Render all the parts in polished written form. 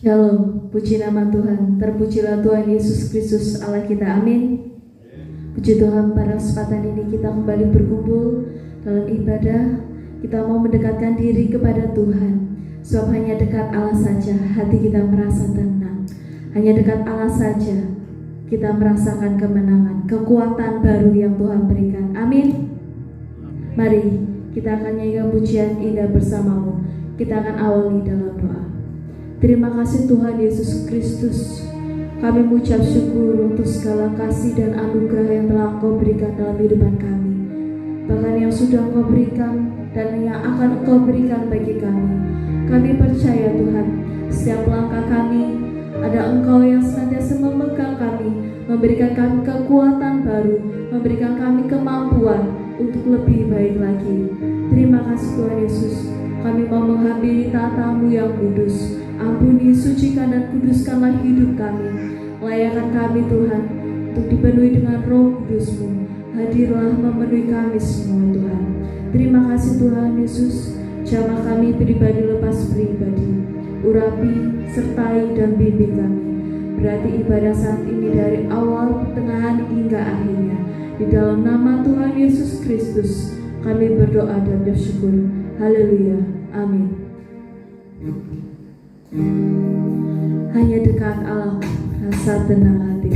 Shalom, puji nama Tuhan, terpujilah Tuhan Yesus Kristus Allah kita, amin. Puji Tuhan, pada kesempatan ini kita kembali berkumpul dalam ibadah. Kita mau mendekatkan diri kepada Tuhan, sebab hanya dekat Allah saja hati kita merasa tenang. Hanya dekat Allah saja kita merasakan kemenangan, kekuatan baru yang Tuhan berikan, amin. Mari kita akan nyanyikan pujian indah bersamamu. Kita akan awali dalam doa. Terima kasih Tuhan Yesus Kristus. Kami mengucap syukur untuk segala kasih dan anugerah yang telah Engkau berikan dalam kehidupan kami. Bahkan yang sudah Engkau berikan dan yang akan Engkau berikan bagi kami. Kami percaya Tuhan, setiap langkah kami ada Engkau yang senantiasa memegang kami, memberikan kami kekuatan baru, memberikan kami kemampuan untuk lebih baik lagi. Terima kasih Tuhan Yesus. Kami mau menghampiri tatamu yang kudus. Ampuni, sucikan dan kuduskanlah hidup kami. Layakan kami Tuhan untuk dipenuhi dengan Roh Kudus-Mu. Hadirlah memenuhi kami semua Tuhan. Terima kasih Tuhan Yesus. Jamah kami pribadi lepas pribadi. Urapi, sertai dan bimbing kami. Berarti ibadah saat ini dari awal, pertengahan hingga akhirnya. Di dalam nama Tuhan Yesus Kristus kami berdoa dan bersyukur. Haleluya. Amin. Hanya dekat Allah rasa tenang hati.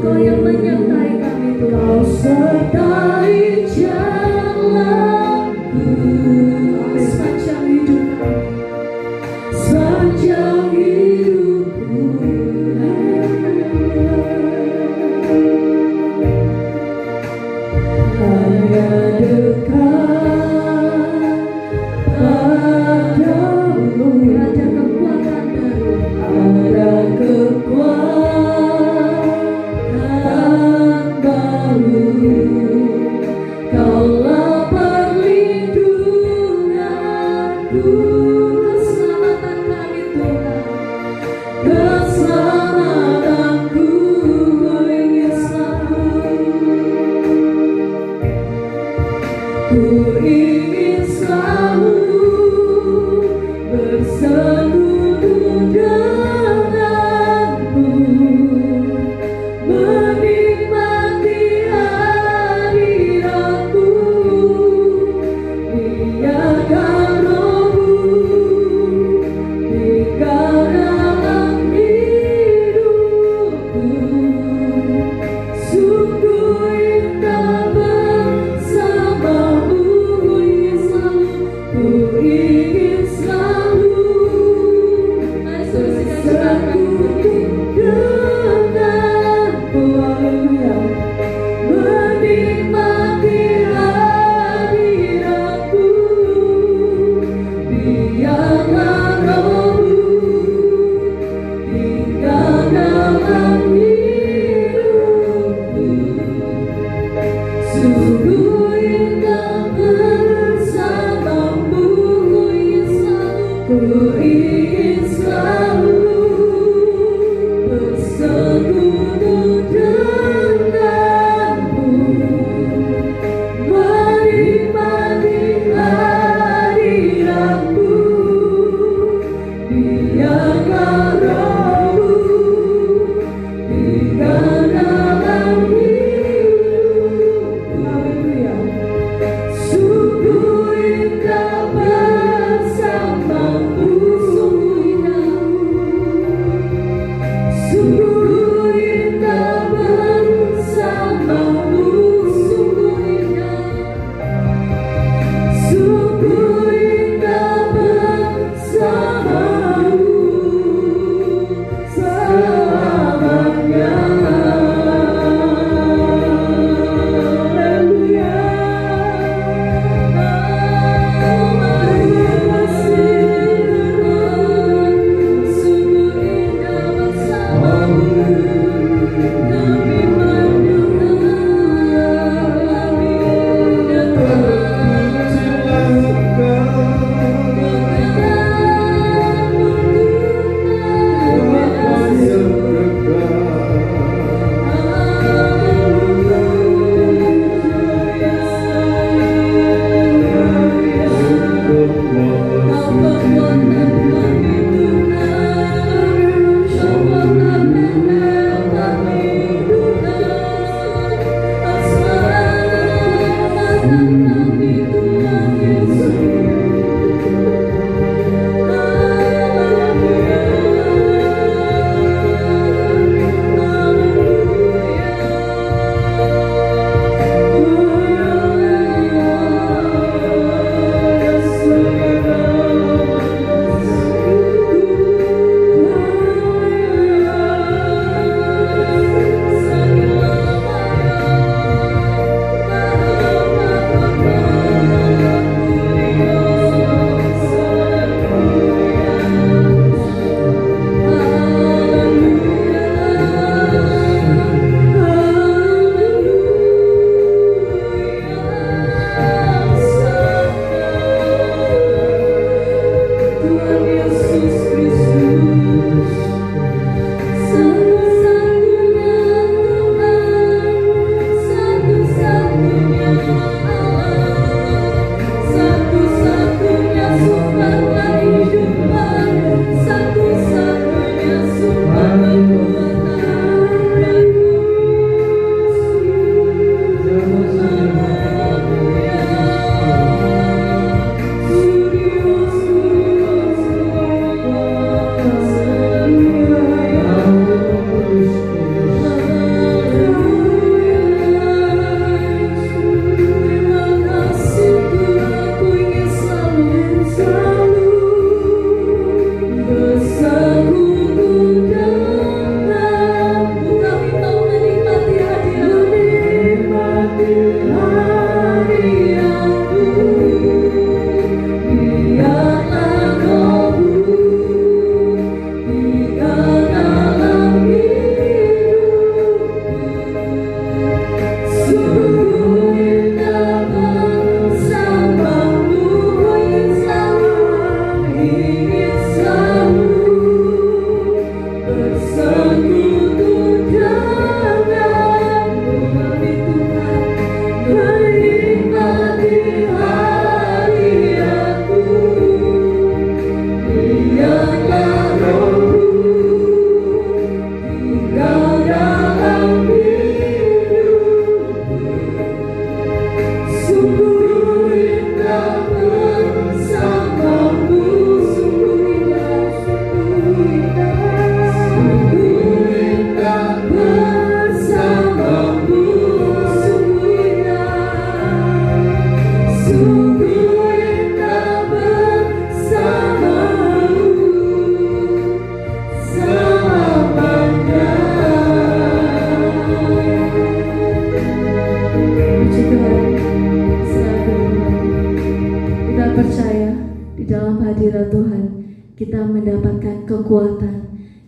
Engkau yang menyertai kami Tuhan.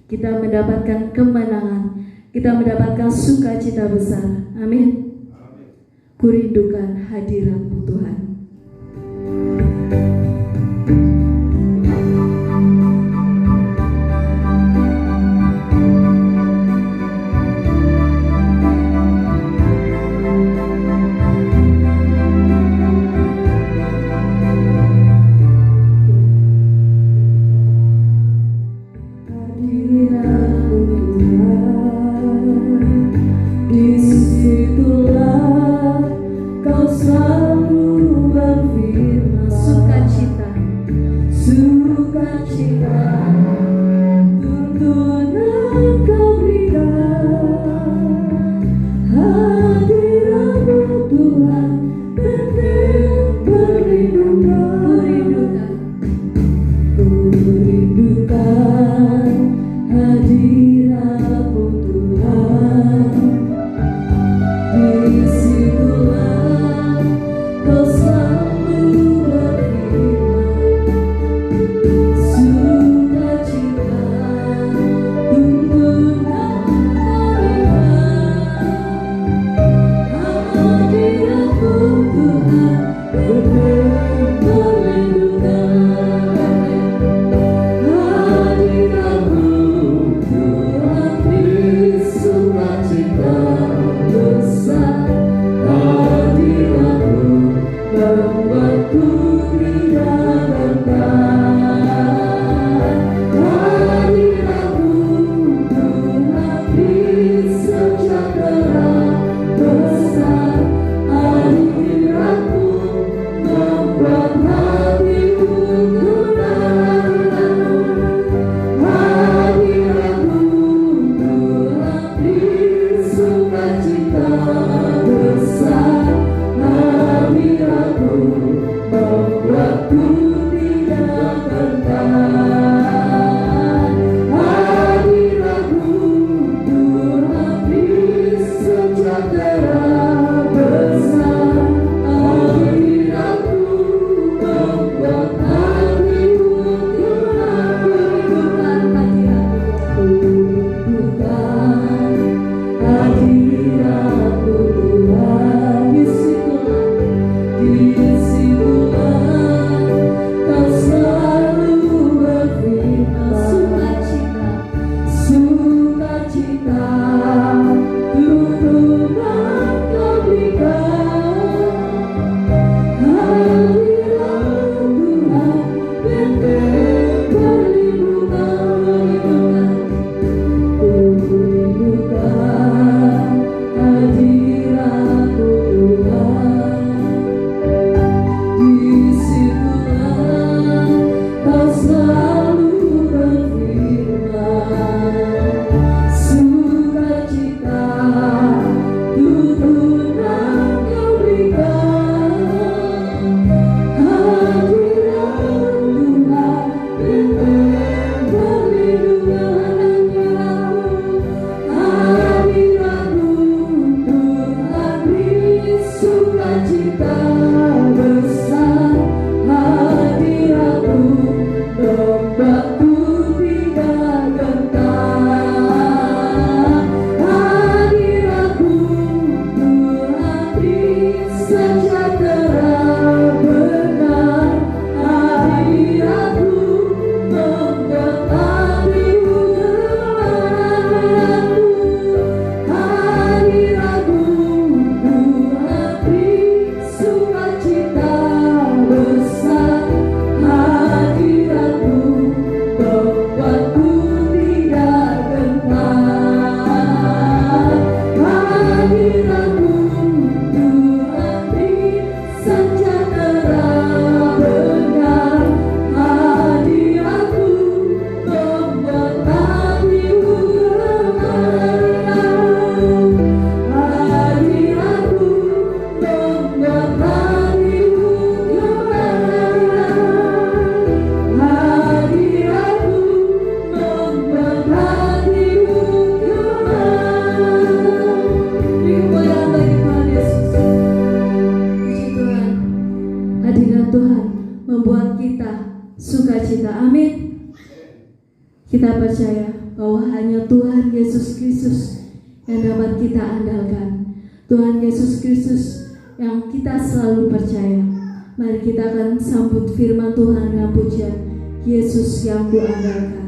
Kita mendapatkan kemenangan, kita mendapatkan sukacita besar. Amin. Kurindukan hadirat-Mu Tuhan. Sukacita, sukacita. Amin. Kita percaya bahwa hanya Tuhan Yesus Kristus yang dapat kita andalkan. Tuhan Yesus Kristus yang kita selalu percaya. Mari kita akan sambut firman Tuhan dengan pujian Yesus yang kuandalkan.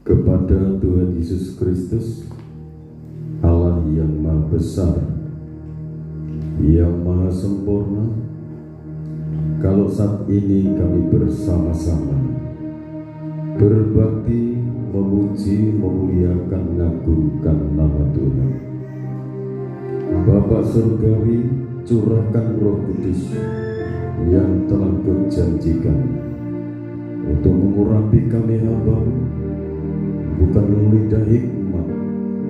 kepada Tuhan Yesus Kristus, Allah yang Maha Besar, yang Maha Sempurna. Kalau saat ini kami bersama-sama berbakti, memuji, memuliakan, mengagungkan nama Tuhan, Bapa Surgawi, curahkan Roh Kudus yang telah Kau janjikan untuk mengurapi kami hamba-Mu, bukan lidah hikmat,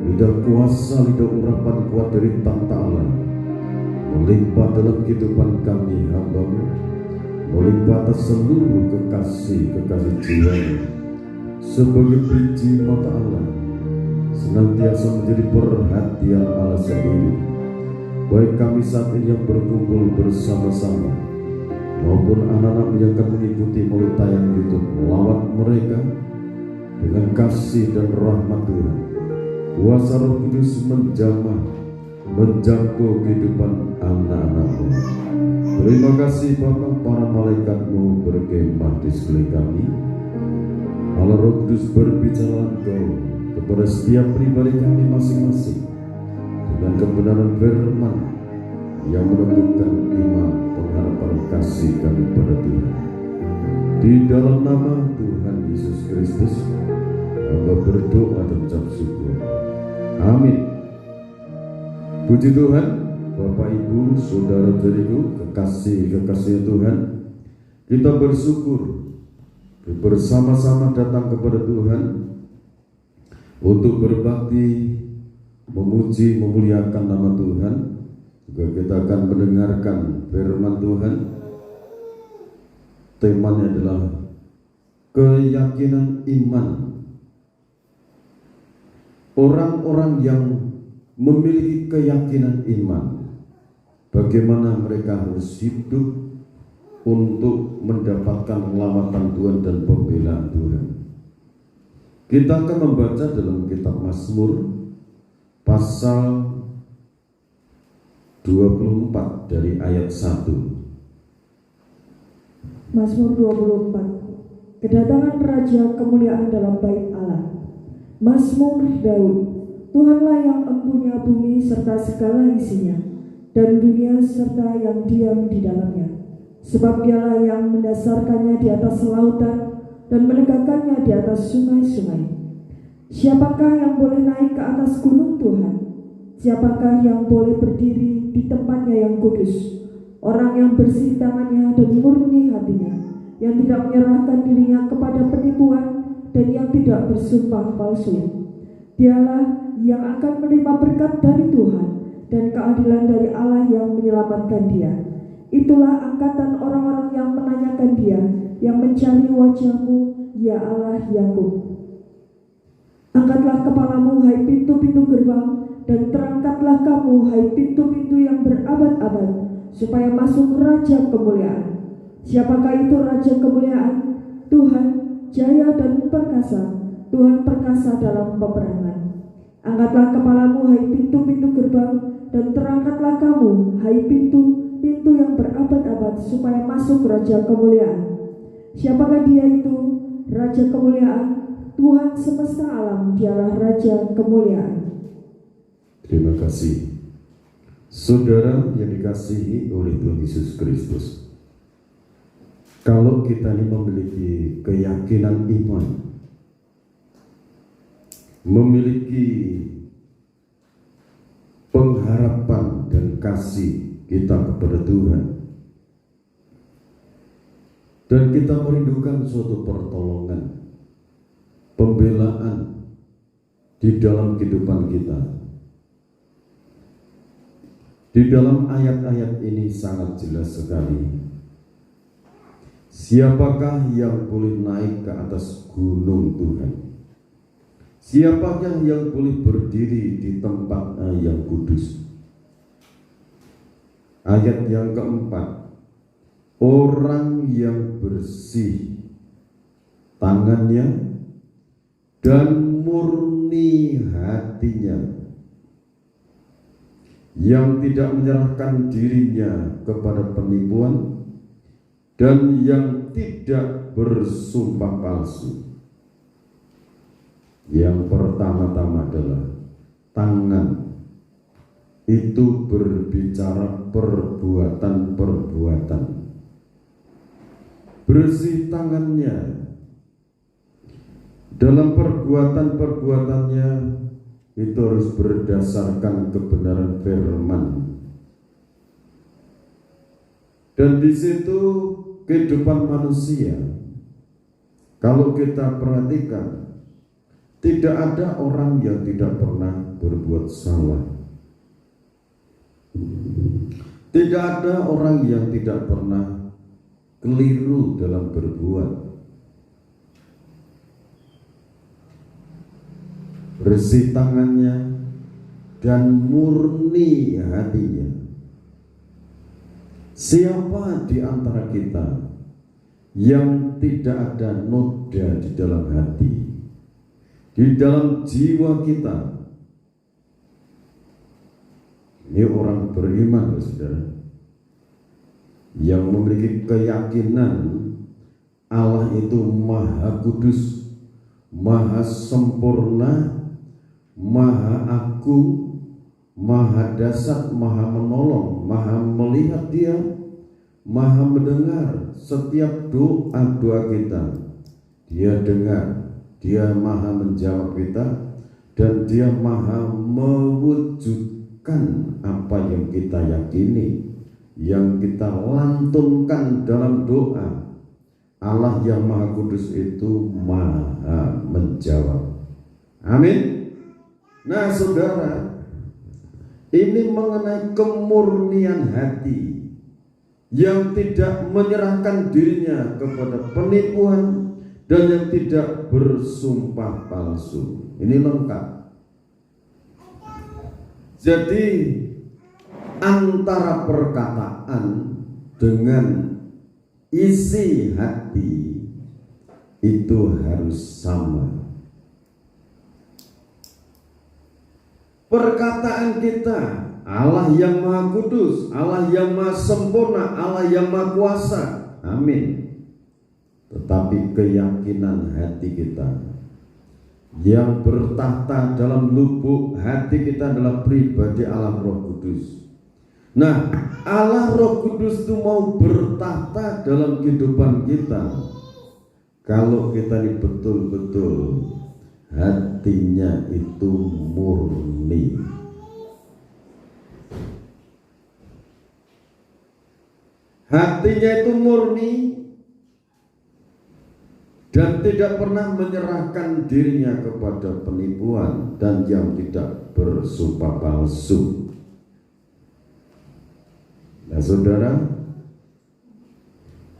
lidah kuasa, lidah urapan kuat dari tahta Allah, melimpah dalam kehidupan kami hamba-Mu, melimpah atas seluruh kekasih-kekasih jiwa sebagai biji mata Allah, senantiasa menjadi perhatian Allah sendiri, baik kami saat ini yang berkumpul bersama-sama maupun anak-anak yang akan mengikuti melalui tayang YouTube. Lawat mereka dengan kasih dan rahmat Tuhan. Kuasa Roh Kudus menjamah, menjangkau kehidupan anak-anak-Mu. Terima kasih Bapa, para malaikat-Mu berkemah di sekeliling kami. Allah Roh Kudus berbicara Engkau kepada setiap pribadi kami masing-masing dengan kebenaran firman yang menumbuhkan iman, pengharapan, kasih kami pada Tuhan. Di dalam nama Tuhan Yesus Kristus, hamba berdoa dan ucap syukur. Amin. Puji Tuhan, Bapak Ibu, saudara-saudariku, kekasih-kekasih Tuhan, kita bersyukur bersama-sama datang kepada Tuhan untuk berbakti, memuji, memuliakan nama Tuhan. Juga kita akan mendengarkan firman Tuhan. Temanya adalah keyakinan iman. Orang-orang yang memiliki keyakinan iman, bagaimana mereka harus hidup untuk mendapatkan lawatan Tuhan dan pembelaan Tuhan. Kita akan membaca dalam kitab Mazmur pasal 24 dari ayat 1. Mazmur 24. Kedatangan Raja kemuliaan dalam bait Allah. Mazmur Daud. Tuhanlah yang empunya bumi serta segala isinya, dan dunia serta yang diam di dalamnya. Sebab Dialah yang mendasarkannya di atas lautan dan menegakkannya di atas sungai-sungai. Siapakah yang boleh naik ke atas gunung Tuhan? Siapakah yang boleh berdiri di tempatnya yang kudus? Orang yang bersih tangannya dan murni hatinya, yang tidak menyerahkan dirinya kepada penipuan dan yang tidak bersumpah palsu. Dialah yang akan menerima berkat dari Tuhan dan keadilan dari Allah yang menyelamatkan dia. Itulah angkatan orang-orang yang menanyakan dia, yang mencari wajah-Mu, ya Allah Yakub. Angkatlah kepalamu, hai pintu-pintu gerbang, dan terangkatlah kamu, hai pintu-pintu yang berabad-abad, supaya masuk Raja kemuliaan. Siapakah itu Raja kemuliaan? Tuhan, jaya dan perkasa, Tuhan perkasa dalam peperangan. Angkatlah kepalamu, hai pintu-pintu gerbang, dan terangkatlah kamu, hai pintu-pintu yang berabad-abad, supaya masuk Raja kemuliaan. Siapakah dia itu? Raja kemuliaan, Tuhan semesta alam, Dialah Raja kemuliaan. Terima kasih. Saudara yang dikasihi oleh Tuhan Yesus Kristus, kalau kita ini memiliki keyakinan iman, memiliki pengharapan dan kasih kita kepada Tuhan, dan kita merindukan suatu pertolongan, pembelaan di dalam kehidupan kita. Di dalam ayat-ayat ini sangat jelas sekali. Siapakah yang boleh naik ke atas gunung Tuhan? Siapakah yang boleh berdiri di tempat yang kudus? Ayat yang keempat, orang yang bersih tangannya dan murni hatinya, yang tidak menyerahkan dirinya kepada penipuan dan yang tidak bersumpah palsu. Yang pertama-tama adalah tangan. Itu berbicara perbuatan-perbuatan. Bersih tangannya. Dalam perbuatan-perbuatannya itu harus berdasarkan kebenaran firman. Dan di situ kehidupan manusia, kalau kita perhatikan, tidak ada orang yang tidak pernah berbuat salah. Tidak ada orang yang tidak pernah keliru dalam berbuat. Bersih tangannya dan murni hatinya. Siapa di antara kita yang tidak ada noda di dalam hati, di dalam jiwa kita? Ini orang beriman, saudara, yang memiliki keyakinan Allah itu Maha Kudus, Maha Sempurna, Maha Agung, Maha Dahsyat, Maha Menolong, Maha melihat Dia, Maha mendengar setiap doa-doa kita. Dia dengar, Dia Maha menjawab kita, dan Dia Maha mewujudkan apa yang kita yakini, yang kita lantunkan dalam doa. Allah yang Maha Kudus itu Maha menjawab. Amin. Nah, saudara, ini mengenai kemurnian hati yang tidak menyerahkan dirinya kepada penipuan dan yang tidak bersumpah palsu. Ini lengkap. Jadi antara perkataan dengan isi hati itu harus sama. Perkataan kita, Allah yang Maha Kudus, Allah yang Maha Sempurna, Allah yang Maha Kuasa, amin. Tetapi keyakinan hati kita yang bertahta dalam lubuk hati kita adalah pribadi Allah Roh Kudus. Nah, Allah Roh Kudus itu mau bertahta dalam kehidupan kita kalau kita ini betul-betul hatinya itu murni. Hatinya itu murni dan tidak pernah menyerahkan dirinya kepada penipuan dan yang tidak bersumpah palsu. Nah, saudara,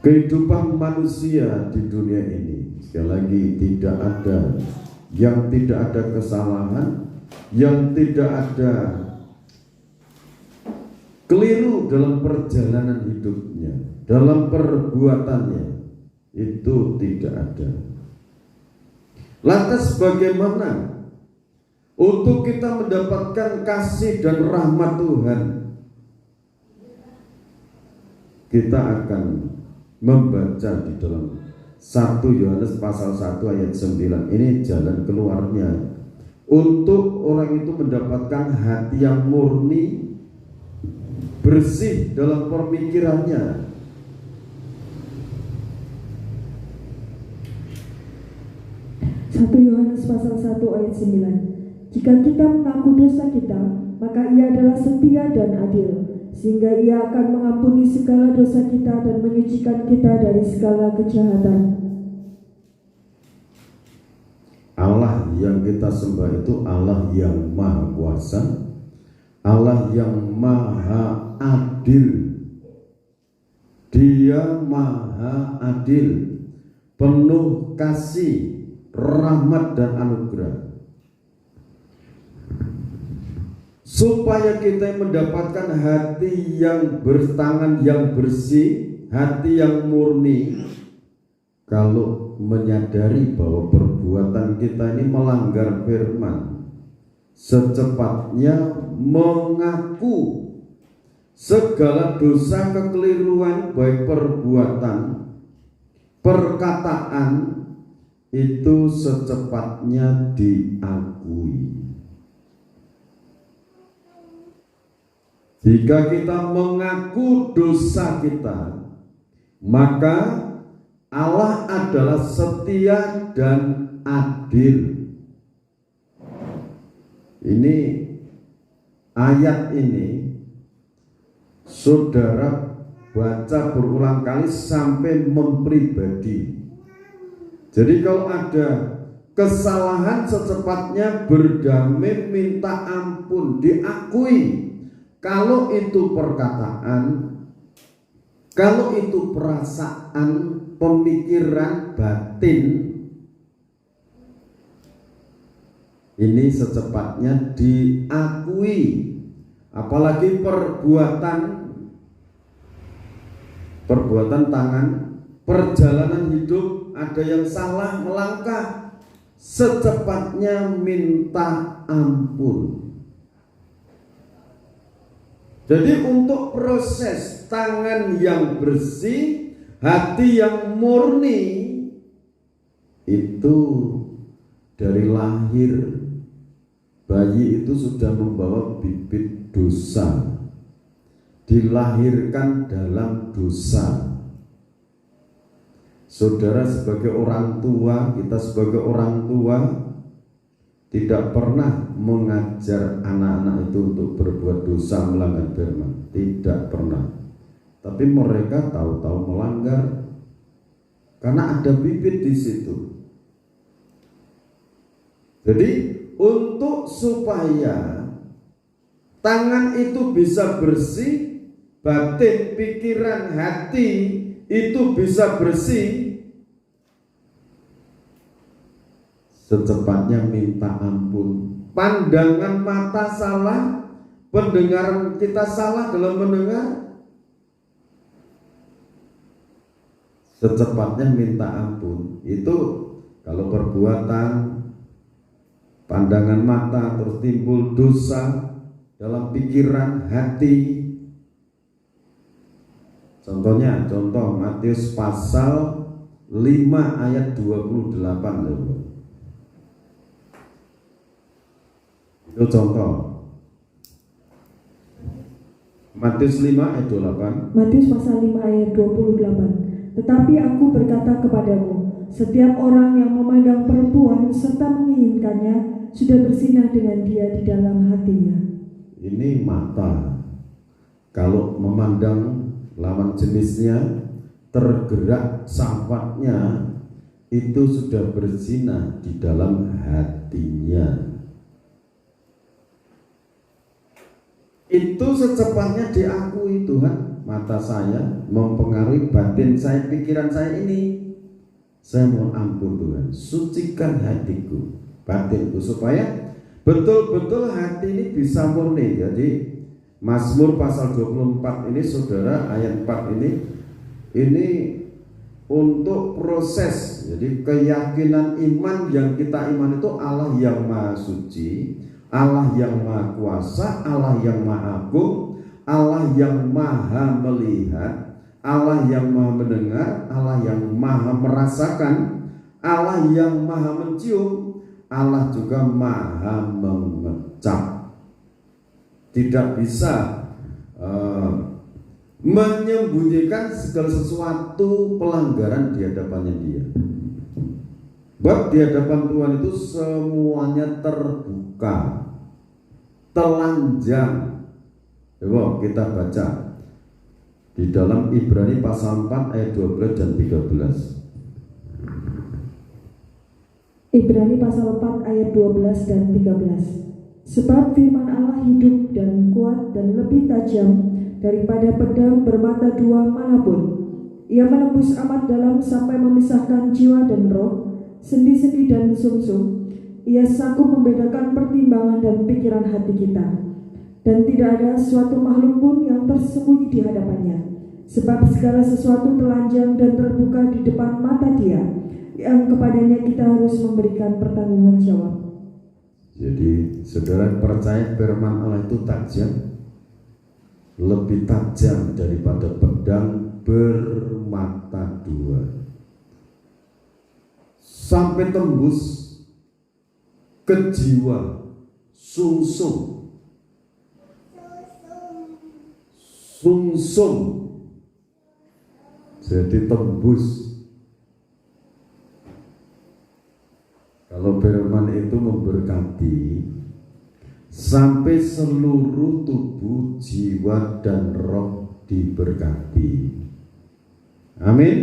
kehidupan manusia di dunia ini sekali lagi tidak ada yang tidak ada kesalahan, yang tidak ada keliru dalam perjalanan hidupnya, dalam perbuatannya. Itu tidak ada. Lantas bagaimana untuk kita mendapatkan kasih dan rahmat Tuhan? Kita akan membaca di dalam 1 Yohanes pasal 1 ayat 9. Ini jalan keluarnya untuk orang itu mendapatkan hati yang murni, bersih dalam pemikirannya. 1 Yohanes pasal 1 ayat 9. Jika kita mengaku dosa kita, maka Ia adalah setia dan adil, sehingga Ia akan mengampuni segala dosa kita dan menyucikan kita dari segala kejahatan. Allah yang kita sembah itu Allah yang Maha Kuasa, Allah yang Maha Adil. Dia Maha Adil, penuh kasih, rahmat dan anugerah, supaya kita mendapatkan hati yang bertangan yang bersih, hati yang murni. Kalau menyadari bahwa perbuatan kita ini melanggar firman, secepatnya mengaku segala dosa kekeliruan, baik perbuatan, perkataan, itu secepatnya diakui. Jika kita mengaku dosa kita, maka Allah adalah setia dan adil. Ini ayat ini, saudara baca berulang kali sampai mempribadi. Jadi kalau ada kesalahan secepatnya berdamai, minta ampun, diakui. Kalau itu perkataan, kalau itu perasaan, pemikiran batin, ini secepatnya diakui. Apalagi perbuatan tangan, perjalanan hidup, ada yang salah melangkah, secepatnya minta ampun. Jadi untuk proses tangan yang bersih, hati yang murni, itu dari lahir bayi itu sudah membawa bibit dosa, dilahirkan dalam dosa. Saudara sebagai orang tua, kita sebagai orang tua tidak pernah mengajar anak-anak itu untuk berbuat dosa, melanggar firman, tidak pernah. Tapi mereka tahu-tahu melanggar karena ada bibit di situ. Jadi untuk supaya tangan itu bisa bersih, batin, pikiran, hati itu bisa bersih, secepatnya minta ampun. Pandangan mata salah, pendengaran kita salah dalam mendengar, secepatnya minta ampun. Itu kalau perbuatan, pandangan mata, terus timbul dosa dalam pikiran, hati. Contoh Matius pasal 5 ayat 28. Itu contoh. Matius 5 ayat 28. Matius pasal 5 ayat 28. Tetapi aku berkata kepadamu, setiap orang yang memandang perempuan serta menginginkannya sudah berzinah dengan dia di dalam hatinya. Ini mata. Kalau memandang lawan jenisnya, tergerak syahwatnya, itu sudah berzina di dalam hatinya. Itu secepatnya diakui, Tuhan, mata saya mempengaruhi batin saya, pikiran saya ini. Saya mohon ampun Tuhan, sucikan hatiku, batinku, supaya betul-betul hati ini bisa murni. Jadi Mazmur pasal 24 ini, saudara, ayat 4 ini untuk proses. Jadi keyakinan iman yang kita iman itu Allah yang maha suci, Allah yang maha kuasa, Allah yang maha agung, Allah yang maha melihat, Allah yang maha mendengar, Allah yang maha merasakan, Allah yang maha mencium, Allah juga maha mengecap. Tidak bisa menyembunyikan segala sesuatu pelanggaran di hadapannya Dia. Sebab di hadapan Tuhan itu semuanya terbuka, telanjang. Coba kita baca di dalam Ibrani pasal 4 ayat 12 dan 13. Ibrani pasal 4 ayat 12 dan 13. Sebab firman Allah hidup dan kuat dan lebih tajam daripada pedang bermata dua manapun. Ia menembus amat dalam sampai memisahkan jiwa dan roh, sendi-sendi dan sumsum. Ia sanggup membedakan pertimbangan dan pikiran hati kita. Dan tidak ada suatu makhluk pun yang tersembunyi di hadapannya. Sebab segala sesuatu telanjang dan terbuka di depan mata Dia, yang kepadanya kita harus memberikan pertanggungan jawab. Jadi saudara percaya firman Allah itu tajam, lebih tajam daripada pedang bermata dua, sampai tembus ke jiwa, sumsum, jadi tembus. Kalau firman itu memberkati sampai seluruh tubuh, jiwa dan roh diberkati. Amin.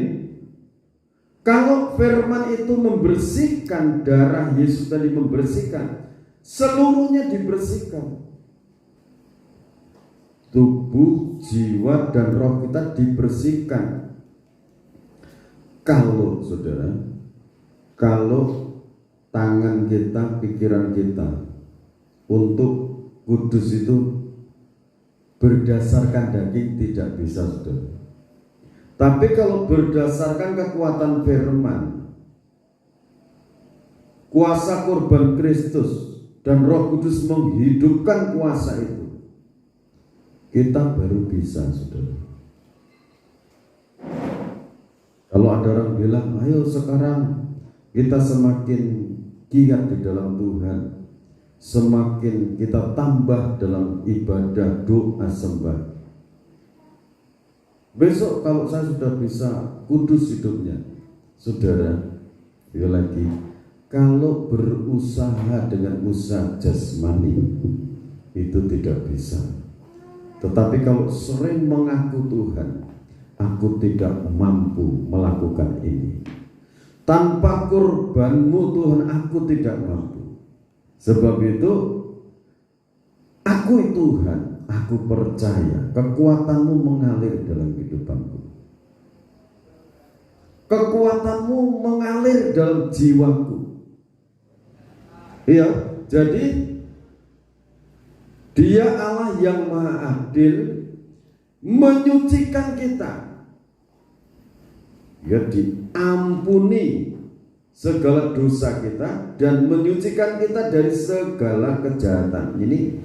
Kalau firman itu membersihkan, darah Yesus tadi membersihkan, seluruhnya dibersihkan. Tubuh, jiwa, dan roh kita dibersihkan. Kalau saudara, kalau tangan kita, pikiran kita untuk kudus itu berdasarkan daging tidak bisa, saudara. Tapi kalau berdasarkan kekuatan firman, kuasa korban Kristus dan Roh Kudus menghidupkan kuasa itu, kita baru bisa, saudara. Kalau ada orang bilang, ayo sekarang kita semakin giat di dalam Tuhan, semakin kita tambah dalam ibadah, doa, sembah. Besok kalau saya sudah bisa kudus hidupnya, saudara, lagi kalau berusaha dengan usaha jasmani itu tidak bisa. Tetapi kalau sering mengaku Tuhan, aku tidak mampu melakukan ini, tanpa kurbanmu Tuhan aku tidak mampu. Sebab itu aku Tuhan, aku percaya kekuatanmu mengalir dalam kehidupanku, kekuatanmu mengalir dalam jiwaku. Iya, jadi Dia Allah yang Maha Adil menyucikan kita. Ya, diampuni segala dosa kita dan menyucikan kita dari segala kejahatan. Ini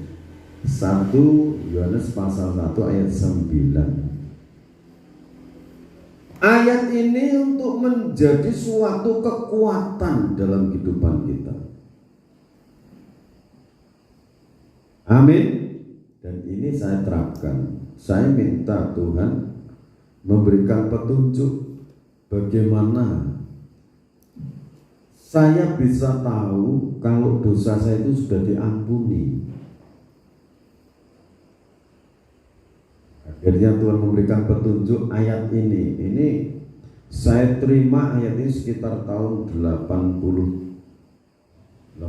1 Yohanes pasal 1 ayat 9. Ayat ini untuk menjadi suatu kekuatan dalam kehidupan kita. Amin. Dan ini saya terapkan. Saya minta Tuhan memberikan petunjuk bagaimana saya bisa tahu kalau dosa saya itu sudah diampuni. Akhirnya Tuhan memberikan petunjuk ayat ini. Ini saya terima ayat ini sekitar tahun 83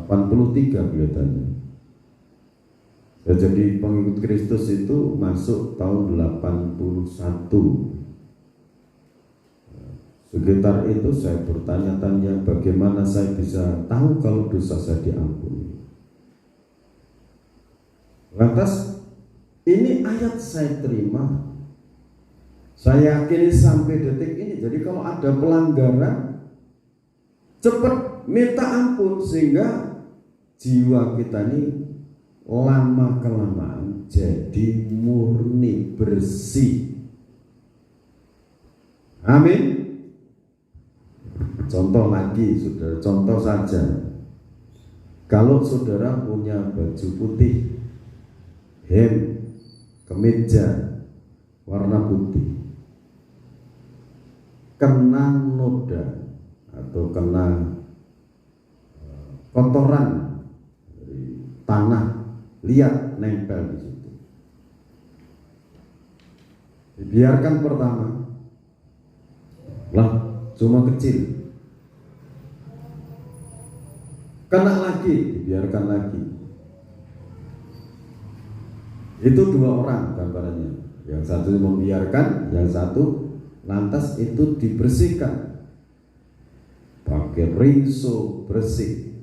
kelihatannya. Saya jadi pengikut Kristus itu masuk tahun 81. Sekitar itu saya bertanya-tanya bagaimana saya bisa tahu kalau dosa saya diampuni. Lantas ini ayat saya terima, saya yakini sampai detik ini. Jadi kalau ada pelanggaran, cepat minta ampun, sehingga jiwa kita ini lama kelamaan jadi murni, bersih. Amin. Contoh lagi, saudara, contoh saja. Kalau saudara punya baju putih, hem, kemeja warna putih, kena noda atau kena kotoran dari tanah, lihat nempel di situ. Dibiarkan pertama, lah cuma kecil, kena lagi, dibiarkan lagi. Itu dua orang gambarannya. Yang satu membiarkan, yang satu lantas itu dibersihkan pakai rinso bersih.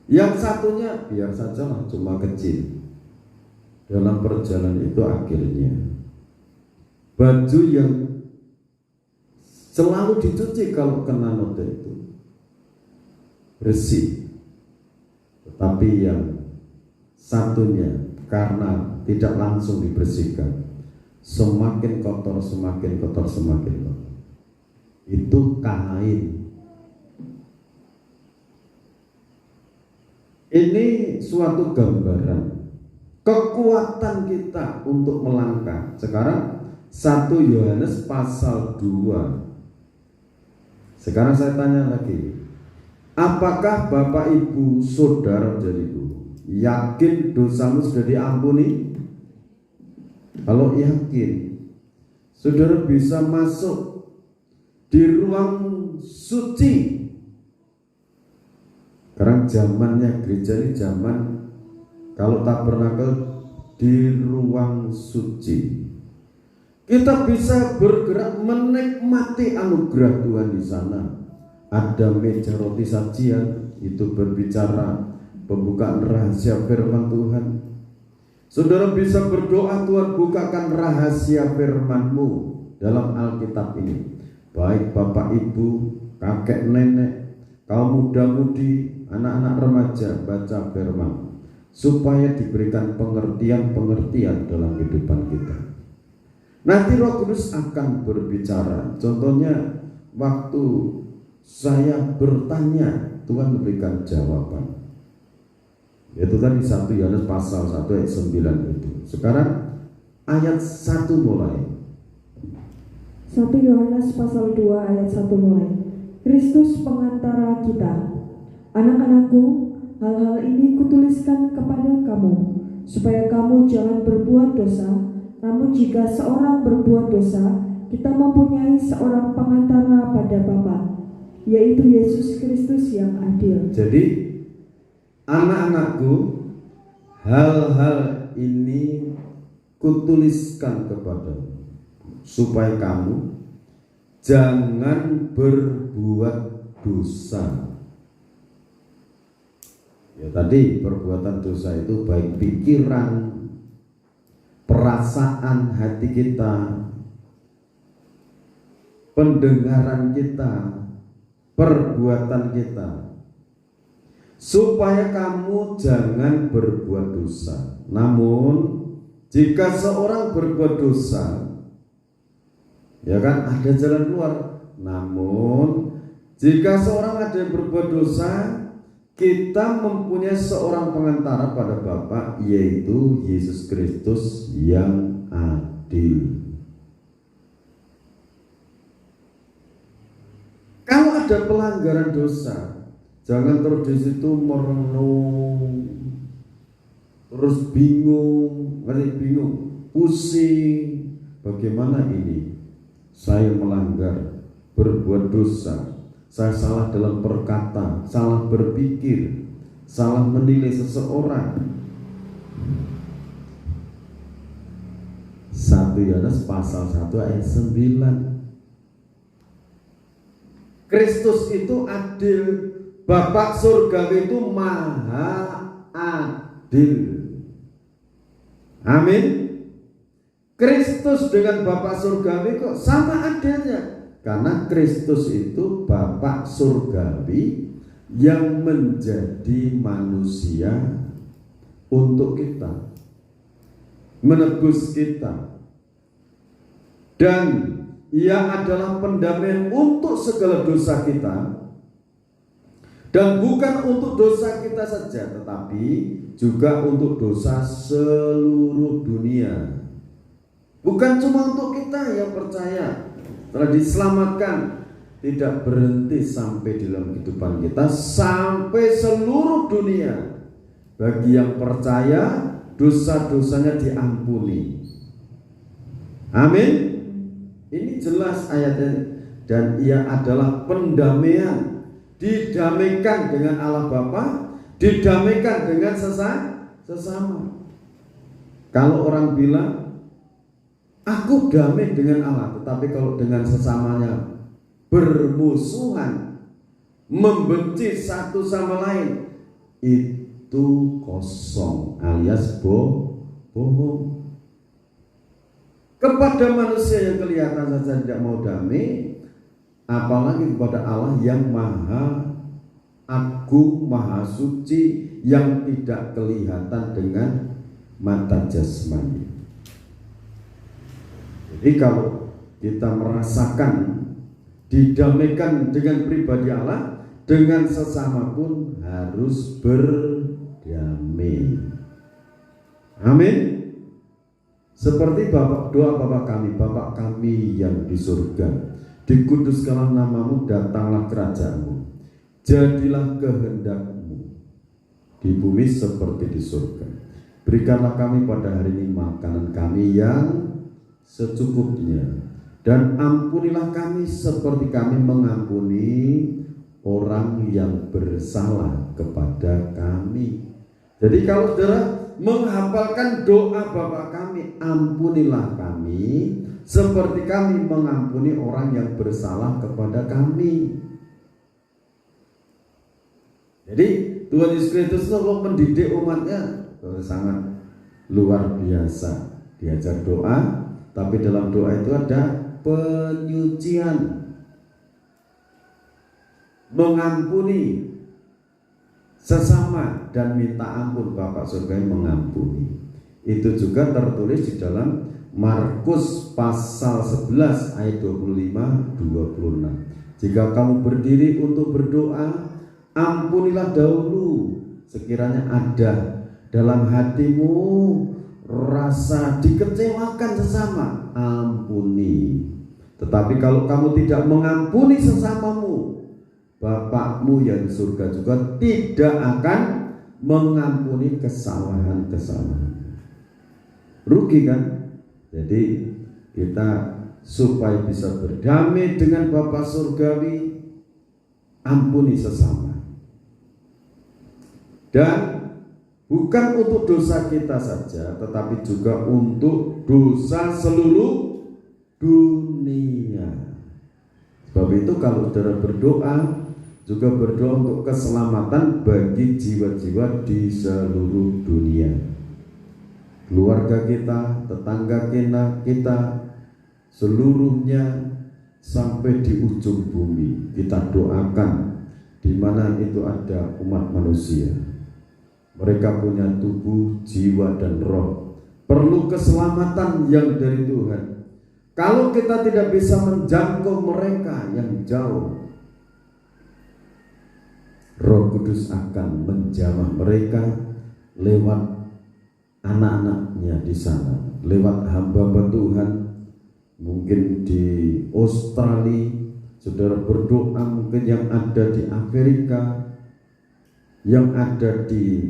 Yang satunya biar saja lah, cuma kecil. Dalam perjalanan itu akhirnya baju yang selalu dicuci kalau kena noda itu bersih, tetapi yang satunya karena tidak langsung dibersihkan, semakin kotor, semakin kotor, semakin kotor. Itu kain. Ini suatu gambaran kekuatan kita untuk melangkah. Sekarang 1 Yohanes pasal 2. Sekarang saya tanya lagi, apakah Bapak Ibu Saudara jadiku yakin dosamu sudah diampuni? Kalau yakin, saudara bisa masuk di ruang suci. Sekarang zamannya gereja ini zaman, kalau tabernakel di ruang suci. Kita bisa bergerak menikmati anugerah Tuhan di sana. Ada meja roti sajian, itu berbicara pembukaan rahasia firman Tuhan. Saudara bisa berdoa, Tuhan bukakan rahasia firman-Mu dalam Alkitab ini. Baik Bapak Ibu, kakek nenek, kaum muda-mudi, anak-anak remaja, baca firman supaya diberikan pengertian-pengertian dalam kehidupan kita. Nanti Roh Kudus akan berbicara. Contohnya waktu saya bertanya, Tuhan memberikan jawaban. Itu tadi 1 Yohanes pasal 1 ayat 9 itu. Sekarang ayat 1 mulai. 1 Yohanes pasal 2 ayat 1 mulai. Kristus pengantara kita. Anak-anakku, hal-hal ini kutuliskan kepada kamu, supaya kamu jangan berbuat dosa. Namun jika seorang berbuat dosa, kita mempunyai seorang pengantara pada Bapa, yaitu Yesus Kristus yang adil. Jadi anak-anakku, hal-hal ini kutuliskan kepadamu, supaya kamu jangan berbuat dosa. Ya tadi perbuatan dosa itu baik pikiran, perasaan hati kita, pendengaran kita, perbuatan kita, supaya kamu jangan berbuat dosa. Namun jika seorang berbuat dosa, ya kan ada jalan keluar. Namun jika seorang ada yang berbuat dosa, kita mempunyai seorang pengantara pada Bapa, yaitu Yesus Kristus yang adil. Kalau ada pelanggaran dosa, jangan terus di situ merenung, terus bingung, pusing. Bagaimana ini? Saya melanggar, berbuat dosa. Saya salah dalam perkata, salah berpikir, salah menilai seseorang. 1 Yohanes pasal 1 ayat 9. Kristus itu adil, Bapa surgawi itu maha adil. Amin. Kristus dengan Bapa surgawi kok sama adilnya? Karena Kristus itu Bapa surgawi yang menjadi manusia untuk kita, menebus kita, dan Ia adalah pendamaian untuk segala dosa kita, dan bukan untuk dosa kita saja, tetapi juga untuk dosa seluruh dunia. Bukan cuma untuk kita yang percaya, telah diselamatkan, tidak berhenti sampai di dalam kehidupan kita, sampai seluruh dunia. Bagi yang percaya, dosa-dosanya diampuni. Amin. Ini jelas ayatnya. Dan Ia adalah pendamaian, didamaikan dengan Allah Bapa, didamaikan dengan sesama. Kalau orang bilang, aku damai dengan Allah, tetapi kalau dengan sesamanya bermusuhan, membenci satu sama lain, itu kosong alias bohong. Kepada manusia yang kelihatan saja tidak mau damai, apalagi kepada Allah yang maha agung, maha suci, yang tidak kelihatan dengan mata jasmani. Jadi kalau kita merasakan didamaikan dengan pribadi Allah, dengan sesama pun harus berdamai. Amin. Seperti doa Bapa kami, Bapa kami yang di surga, dikuduskanlah namamu, datanglah kerajaanmu, jadilah kehendakmu di bumi seperti di surga. Berikanlah kami pada hari ini makanan kami yang secukupnya, dan ampunilah kami seperti kami mengampuni orang yang bersalah kepada kami. Jadi kalau saudara menghafalkan doa Bapa kami, ampunilah kami seperti kami mengampuni orang yang bersalah kepada kami. Jadi Tuhan Yesus Kristus selalu mendidik umatnya sangat luar biasa. Diajar doa, tapi dalam doa itu ada penyucian, mengampuni sesama dan minta ampun. Bapak surga mengampuni. Itu juga tertulis di dalam Markus pasal 11 ayat 25-26. Jika kamu berdiri untuk berdoa, ampunilah dahulu sekiranya ada dalam hatimu rasa dikecewakan sesama, ampuni. Tetapi kalau kamu tidak mengampuni sesamamu, Bapakmu yang di surga juga tidak akan mengampuni kesalahan-kesalahan. Rugi kan? Jadi kita supaya bisa berdamai dengan Bapa surgawi, ampuni sesama. Dan bukan untuk dosa kita saja, tetapi juga untuk dosa seluruh dunia. Sebab itu kalau saudara berdoa, juga berdoa untuk keselamatan bagi jiwa-jiwa di seluruh dunia. Keluarga kita, tetangga kita, seluruhnya sampai di ujung bumi. Kita doakan di mana itu ada umat manusia. Mereka punya tubuh, jiwa, dan roh, perlu keselamatan yang dari Tuhan. Kalau kita tidak bisa menjangkau mereka yang jauh, Roh Kudus akan menjamah mereka lewat anak-anaknya di sana, lewat hamba Tuhan. Mungkin di Australia, saudara berdoa, mungkin yang ada di Amerika, yang ada di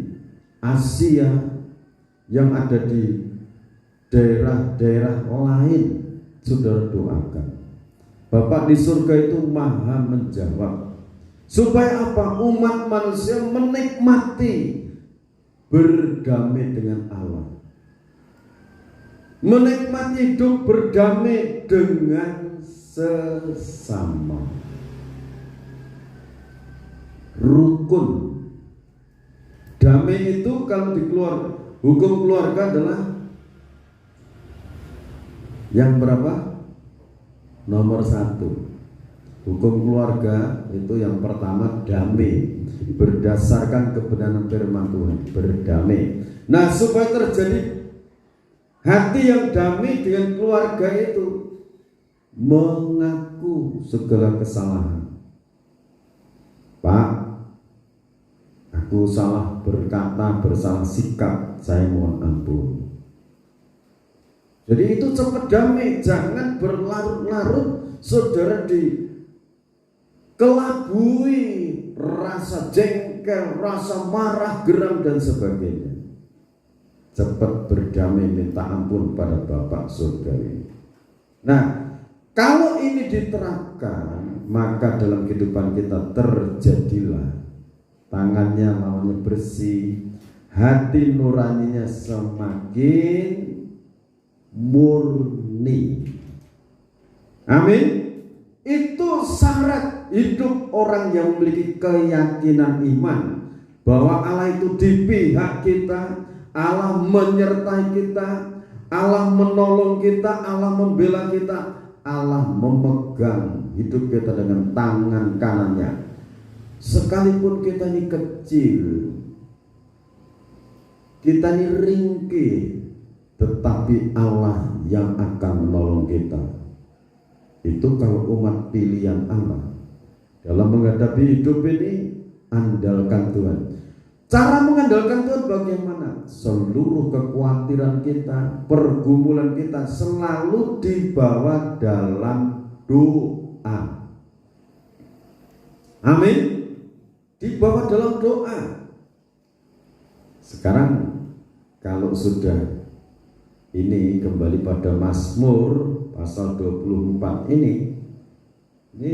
Asia, yang ada di daerah-daerah lain, saudara doakan. Bapak di surga itu maha menjawab. Supaya apa? Umat manusia menikmati berdamai dengan Allah, menikmati hidup berdamai dengan sesama, rukun. Damai itu kalau di hukum keluarga adalah yang berapa? Nomor 1. Hukum keluarga itu yang pertama damai, berdasarkan kebenaran firman Tuhan, berdamai. Nah, supaya terjadi hati yang damai dengan keluarga itu, mengaku segala kesalahan. Pak, aku salah berkata, bersalah sikap, saya mohon ampun. Jadi itu cepat damai, jangan berlarut-larut saudara dikelabui rasa jengkel, rasa marah, geram dan sebagainya. Cepat berdamai, minta ampun pada Bapak surgawi. Nah, kalau ini diterapkan, maka dalam kehidupan kita terjadilah tangannya maunya bersih, hati nuraninya semakin murni. Amin. Itu syarat hidup orang yang memiliki keyakinan iman bahwa Allah itu di pihak kita, Allah menyertai kita, Allah menolong kita, Allah membela kita, Allah memegang hidup kita dengan tangan kanannya. Sekalipun kita ini kecil, kita ini ringkih, tetapi Allah yang akan menolong kita. Itu kalau umat pilihan Allah. Dalam menghadapi hidup ini, andalkan Tuhan. Cara mengandalkan Tuhan bagaimana? Seluruh kekhawatiran kita, pergumulan kita selalu dibawa dalam doa. Amin. Dibawa dalam doa. Sekarang kalau sudah ini kembali pada Mazmur pasal 24 ini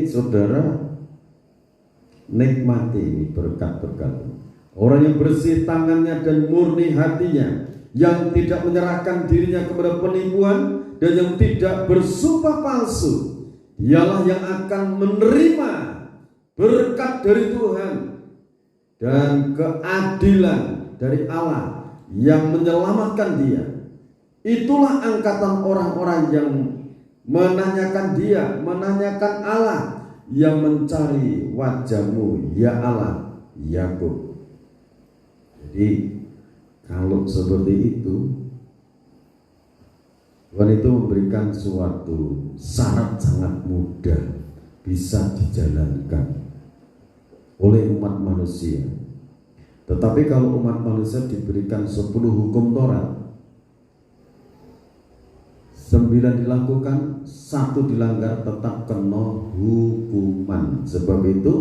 saudara nikmati ini berkat-berkat. Orang yang bersih tangannya dan murni hatinya, yang tidak menyerahkan dirinya kepada penipuan dan yang tidak bersumpah palsu, dialah yang akan menerima berkat dari Tuhan dan keadilan dari Allah yang menyelamatkan dia. Itulah angkatan orang-orang yang menanyakan dia, menanyakan Allah, yang mencari wajah-Mu ya Allah Yakub. Jadi kalau seperti itu, Tuhan itu memberikan suatu syarat sangat mudah bisa dijalankan oleh umat manusia. Tetapi kalau umat manusia diberikan 10 hukum Taurat, 9 dilakukan, 1 dilanggar, tetap kena hukuman. Sebab itu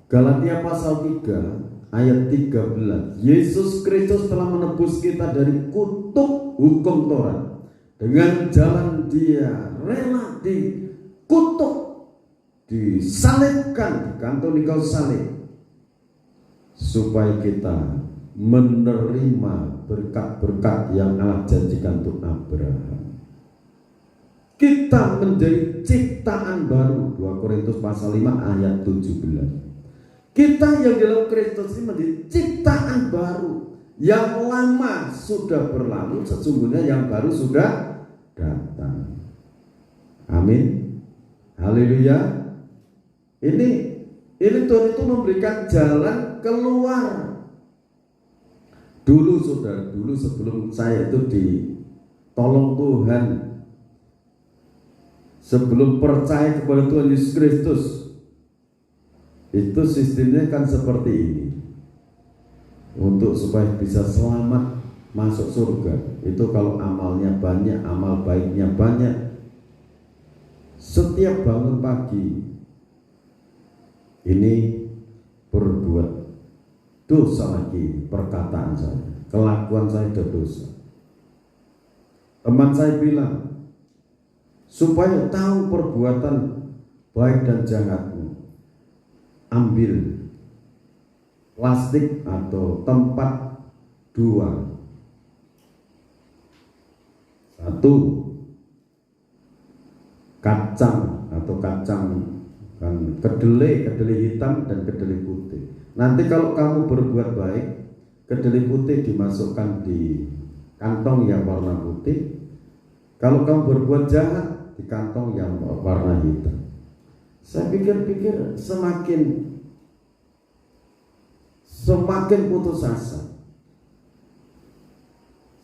Galatia pasal 3 ayat 13, Yesus Kristus telah menebus kita dari kutuk hukum Taurat. Dengan jalan dia rela dikutuk, disalibkan, dikantong di kayu salib, supaya kita menerima berkat-berkat yang Allah janjikan untuk Abraham. Kita menjadi ciptaan baru, 2 Korintus pasal 5 ayat 17. Kita yang dalam Kristus ini menjadi ciptaan baru. Yang lama sudah berlalu, sesungguhnya yang baru sudah datang. Amin. Haleluya. Ini Tuhan itu memberikan jalan keluar. Dulu saudara, sebelum saya itu ditolong Tuhan, sebelum percaya kepada Tuhan Yesus Kristus, itu sistemnya kan seperti ini. Untuk supaya bisa selamat masuk surga, itu kalau amalnya banyak, amal baiknya banyak, setiap bangun pagi ini berbuat dosa lagi, perkataan saya, kelakuan saya sudah dosa. Teman saya bilang, supaya tahu perbuatan baik dan jahatmu, ambil plastik atau tempat 2. 1 kacang atau kacang kan kedelai hitam dan kedelai putih. Nanti kalau kamu berbuat baik, kedelai putih dimasukkan di kantong yang warna putih. Kalau kamu berbuat jahat, di kantong yang warna hitam. Saya pikir-pikir semakin putus asa.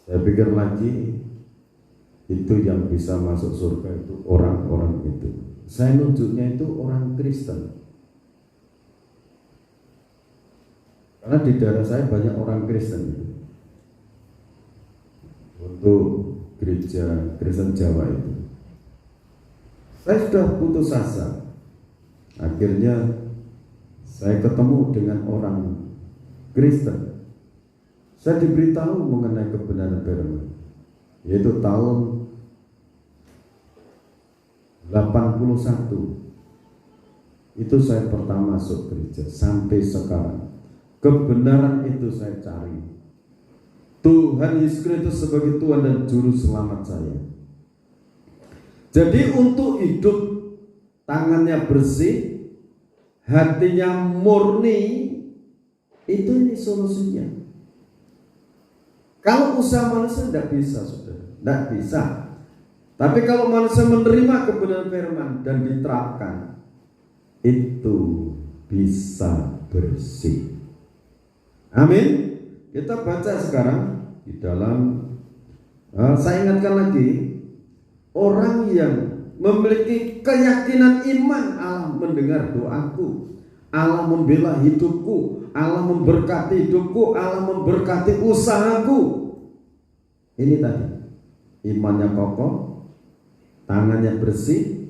Saya pikir lagi, itu yang bisa masuk surga itu orang-orang itu. Saya nunjuknya itu orang Kristen. Karena di daerah saya banyak orang Kristen itu. Untuk gereja Kristen Jawa itu, saya sudah putus asa. Akhirnya saya ketemu dengan orang Kristen. Saya diberitahu mengenai kebenaran firman, yaitu tahun 81 itu saya pertama masuk gereja. Sampai sekarang kebenaran itu saya cari. Tuhan Yesus Kristus sebagai Tuhan dan Juru Selamat saya. Jadi untuk hidup, tangannya bersih, hatinya murni, itu ini solusinya. Kalau usaha manusia tidak bisa, saudara, tidak bisa. Tapi kalau manusia menerima kebenaran firman dan diterapkan, itu bisa bersih. Amin. Kita baca sekarang di dalam, saya ingatkan lagi, orang yang memiliki keyakinan iman, Allah mendengar doaku, Allah membela hidupku, Allah memberkati hidupku, Allah memberkati usahaku. Ini tadi, imannya kokoh, tangannya bersih,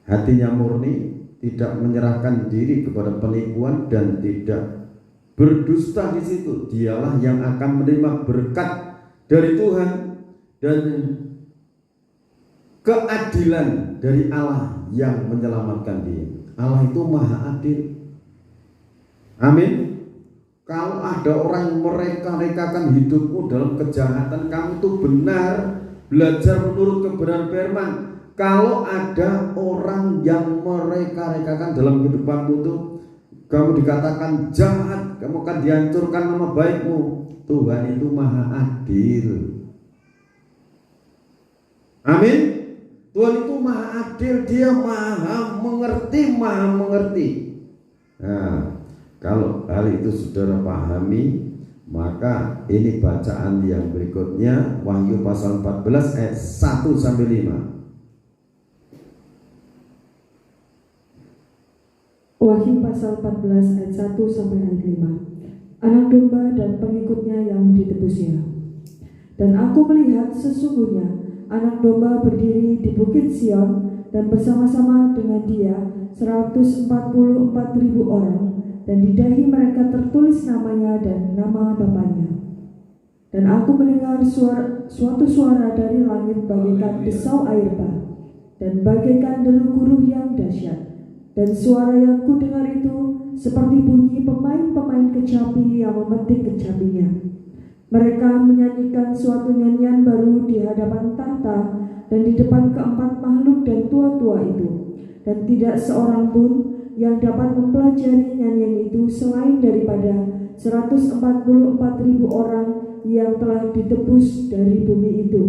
hatinya murni, tidak menyerahkan diri kepada penipuan dan tidak berdusta di situ, dialah yang akan menerima berkat dari Tuhan dan keadilan dari Allah yang menyelamatkan dia. Allah itu maha adil. Amin. Kalau ada orang yang mereka-rekakan hidupmu dalam kejahatan, kamu itu benar belajar menurut kebenaran firman. Kalau ada orang yang mereka-rekakan dalam kehidupanmu itu, kamu dikatakan jahat, kamu akan dihancurkan nama baikmu. Tuhan itu maha adil. Amin. Tuhan itu maha adil, dia maha mengerti. Nah, kalau hal itu saudara pahami, maka ini bacaan yang berikutnya, Wahyu pasal 14 ayat 1-5. Wahyu pasal 14 ayat 1-5. Anak domba dan pengikutnya yang ditebusnya. Dan aku melihat sesungguhnya anak domba berdiri di bukit Sion, dan bersama-sama dengan dia 144.000 orang, dan di dahi mereka tertulis namanya dan nama bapaknya. Dan aku mendengar suatu suara dari langit bagaikan desau air bah, dan bagaikan deru guruh yang dahsyat. Dan suara yang kudengar itu seperti bunyi pemain-pemain kecapi yang memetik kecapinya. Mereka menyanyikan suatu nyanyian baru di hadapan tahta dan di depan keempat makhluk dan tua-tua itu. Dan tidak seorang pun yang dapat mempelajari nyanyian itu selain daripada 144.000 orang yang telah ditebus dari bumi itu.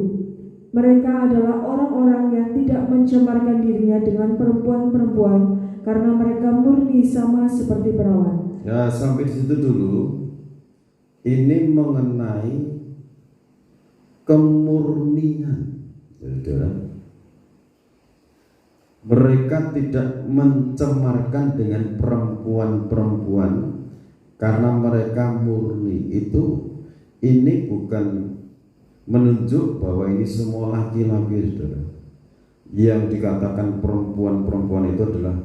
Mereka adalah orang-orang yang tidak mencemarkan dirinya dengan perempuan-perempuan, karena mereka murni sama seperti perawan. Ya, sampai di situ dulu. Ini mengenai kemurnian, saudara. Mereka tidak mencemarkan dengan perempuan-perempuan karena mereka murni. Ini bukan menunjuk bahwa ini semua laki-laki, saudara. Yang dikatakan perempuan-perempuan itu adalah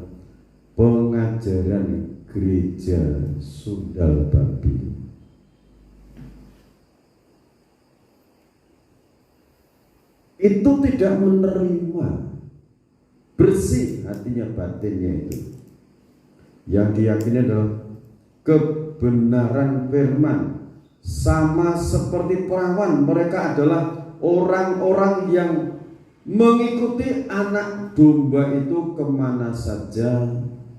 pengajaran gereja Sundal Babi. Itu tidak menerima, bersih hatinya, batinnya itu. Yang diyakini adalah kebenaran firman. Sama seperti perawan, mereka adalah orang-orang yang mengikuti anak domba itu kemana saja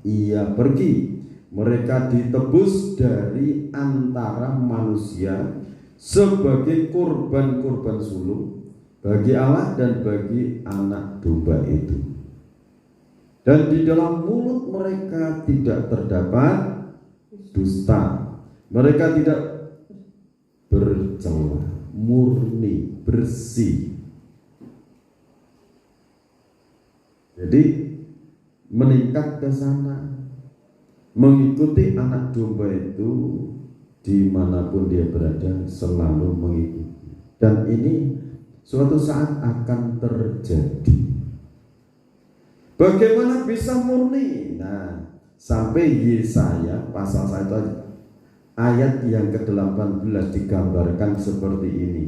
ia pergi. Mereka ditebus dari antara manusia sebagai korban-korban sulung bagi Allah dan bagi anak domba itu. Dan di dalam mulut mereka tidak terdapat dusta. Mereka tidak bercela, murni, bersih. Jadi meningkat ke sana, mengikuti anak domba itu dimanapun dia berada, selalu mengikuti. Dan ini suatu saat akan terjadi. Bagaimana bisa murni? Nah, sampai Yesaya pasal 1 ayat yang ke-18 digambarkan seperti ini.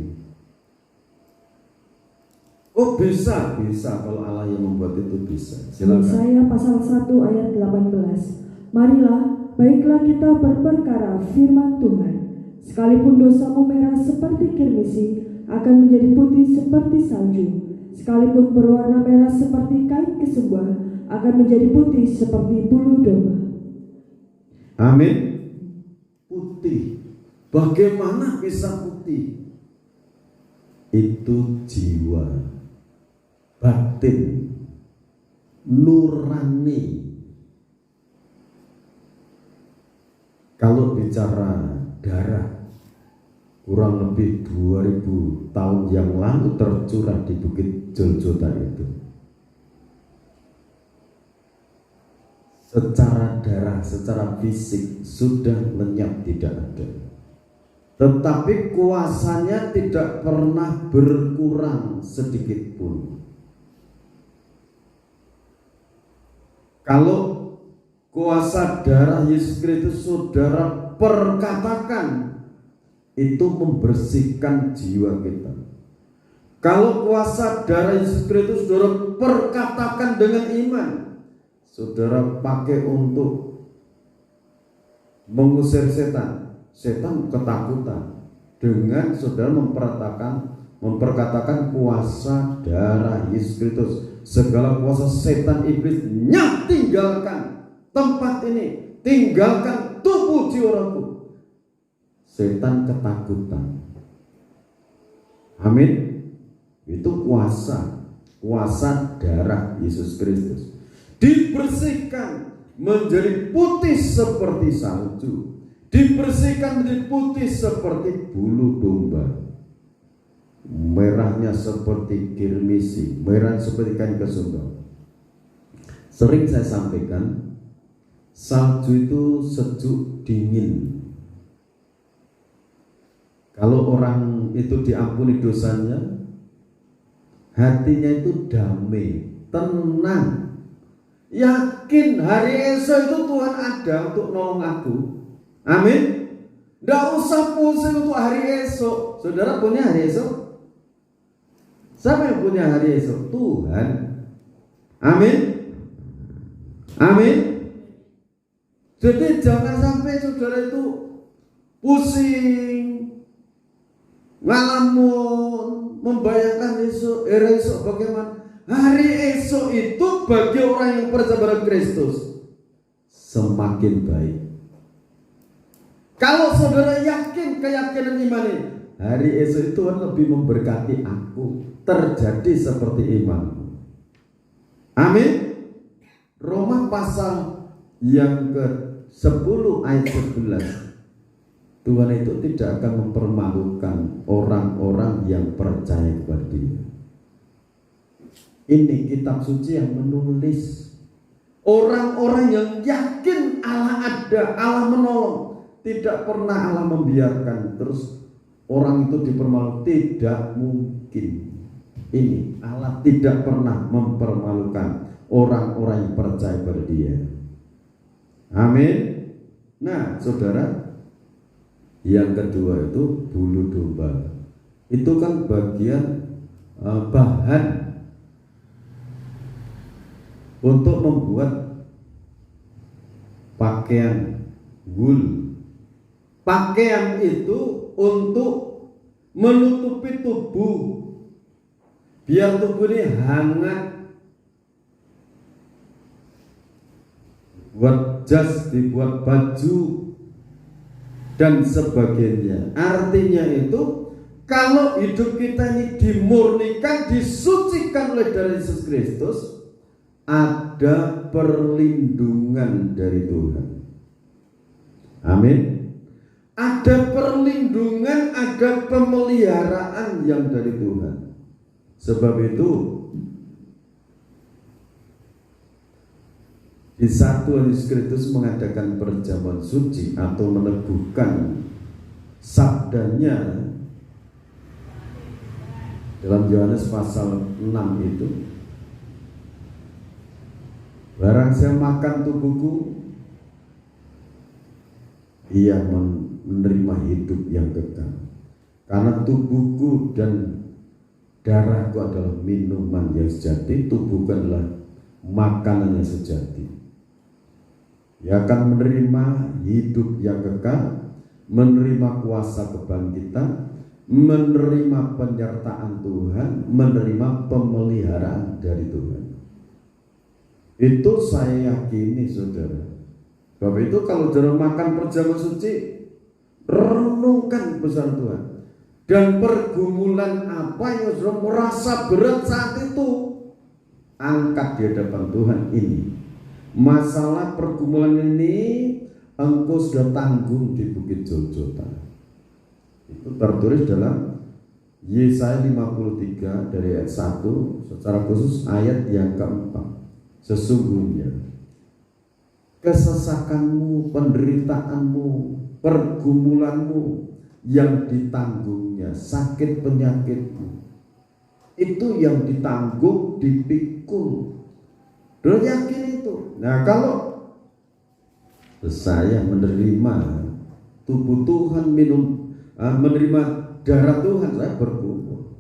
Oh, bisa kalau Allah yang membuat itu bisa. Silakan. Yesaya pasal 1 ayat 18. Marilah, baiklah kita berperkara firman Tuhan. Sekalipun dosamu merah seperti kirmisi, akan menjadi putih seperti salju. Sekalipun berwarna merah seperti kain kesembah, akan menjadi putih seperti bulu domba. Amin. Putih. Bagaimana bisa putih? Itu jiwa, batin, nurani. Kalau bicara darah, kurang lebih 2000 tahun yang lalu tercurah di Bukit Joljota itu. Secara darah, secara fisik sudah lenyap, tidak ada. Tetapi kuasanya tidak pernah berkurang sedikit pun. Kalau kuasa darah Yesus Kristus saudara perkatakan itu membersihkan jiwa kita. Kalau kuasa darah Yesus Kristus saudara perkatakan dengan iman, saudara pakai untuk mengusir setan. Setan ketakutan dengan saudara memperkatakan kuasa darah Yesus Kristus. Segala kuasa setan iblis tinggalkan tempat ini, tinggalkan tubuh jiwaku. Setan ketakutan. Amin. Itu kuasa darah Yesus Kristus. Dibersihkan menjadi putih seperti salju, dibersihkan menjadi putih seperti bulu domba, merahnya seperti kirmisi, merah seperti kain kesumba. Sering saya sampaikan, salju itu sejuk dingin. Kalau orang itu diampuni dosanya, hatinya itu damai, tenang, yakin hari esok itu Tuhan ada untuk nolong aku. Amin. Tidak usah pusing untuk hari esok. Saudara punya hari esok? Siapa yang punya hari esok? Tuhan. Amin. Amin. Jadi jangan sampai saudara itu pusing, ngalamun, membayangkan esok bagaimana. Hari esok itu bagi orang yang percaya pada Kristus semakin baik. Kalau saudara yakin keyakinan iman ini, hari esok itu lebih memberkati aku, terjadi seperti iman. Amin. Roma pasal yang ke-10 ayat 11. Tuhan itu tidak akan mempermalukan orang-orang yang percaya kepada Dia. Ini kitab suci yang menulis. Orang-orang yang yakin Allah ada, Allah menolong. Tidak pernah Allah membiarkan terus orang itu dipermalukan. Tidak mungkin. Ini Allah tidak pernah mempermalukan orang-orang yang percaya kepada Dia. Amin. Nah, saudara, yang kedua itu bulu domba. Itu kan bagian bahan untuk membuat pakaian wul. Pakaian itu untuk menutupi tubuh, biar tubuh ini hangat. Buat jas, dibuat baju dan sebagainya. Artinya itu kalau hidup kita ini dimurnikan, disucikan oleh darah Yesus Kristus, ada perlindungan dari Tuhan. Amin. Ada perlindungan, ada pemeliharaan yang dari Tuhan. Sebab itu di 1 Yesus Kristus mengadakan perjamuan suci atau meneguhkan sabdanya dalam Yohanes pasal 6 itu, barang saya makan tubuhku, ia menerima hidup yang kekal. Karena tubuhku dan darahku adalah minuman yang sejati, tubuhku adalah makanan yang sejati. Ia akan menerima hidup yang kekal, menerima kuasa kebangkitan, menerima penyertaan Tuhan, menerima pemeliharaan dari Tuhan. Itu saya yakini, saudara. Sebab itu kalau saudara makan perjamuan suci, renungkan besar Tuhan. Dan pergumulan apa yang saudara merasa berat saat itu, angkat di hadapan Tuhan ini. Masalah pergumulan ini engkau sudah tanggung di Bukit Golgota. Itu tertulis dalam Yesaya 53 dari ayat 1, secara khusus ayat yang keempat. Sesungguhnya kesesakanmu, penderitaanmu, pergumulanmu yang ditanggungnya, sakit penyakitmu, itu yang ditanggung, dipikul. Dia yakin itu. Nah, kalau saya menerima tubuh Tuhan, menerima darah Tuhan, saya berkumpul.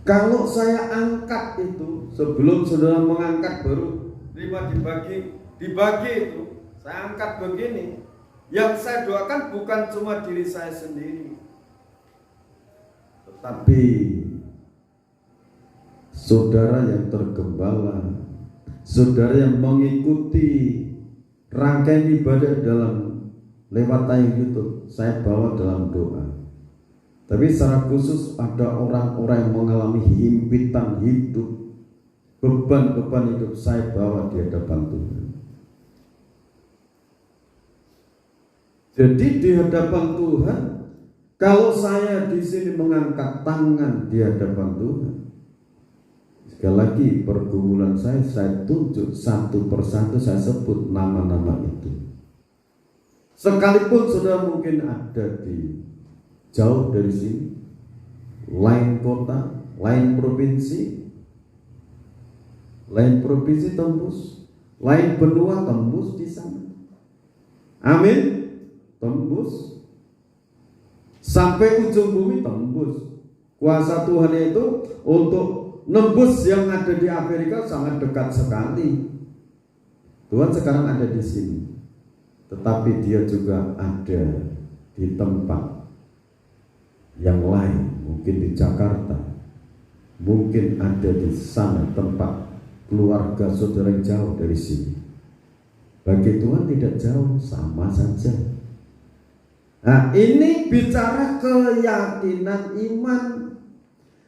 Kalau saya angkat itu, sebelum saudara mengangkat baru terima dibagi itu, saya angkat begini. Yang saya doakan bukan cuma diri saya sendiri, tetapi saudara yang tergembala, saudara yang mengikuti rangkaian ibadah dalam lewat tayang YouTube, saya bawa dalam doa. Tapi secara khusus ada orang-orang yang mengalami himpitan hidup, beban-beban hidup, saya bawa di hadapan Tuhan. Jadi di hadapan Tuhan, kalau saya di sini mengangkat tangan di hadapan Tuhan, sekali lagi pergumulan saya tunjuk satu persatu, saya sebut nama-nama itu. Sekalipun saudara mungkin ada di jauh dari sini, lain kota, lain provinsi tembus, lain benua tembus di sana. Amin. Tembus sampai ujung bumi, tembus. Kuasa Tuhan itu untuk nembus yang ada di Amerika sangat dekat sekali. Tuhan sekarang ada di sini, tetapi dia juga ada di tempat yang lain, mungkin di Jakarta, mungkin ada di sana tempat keluarga saudara yang jauh dari sini. Bagi Tuhan tidak jauh, sama saja. Nah, ini bicara keyakinan iman,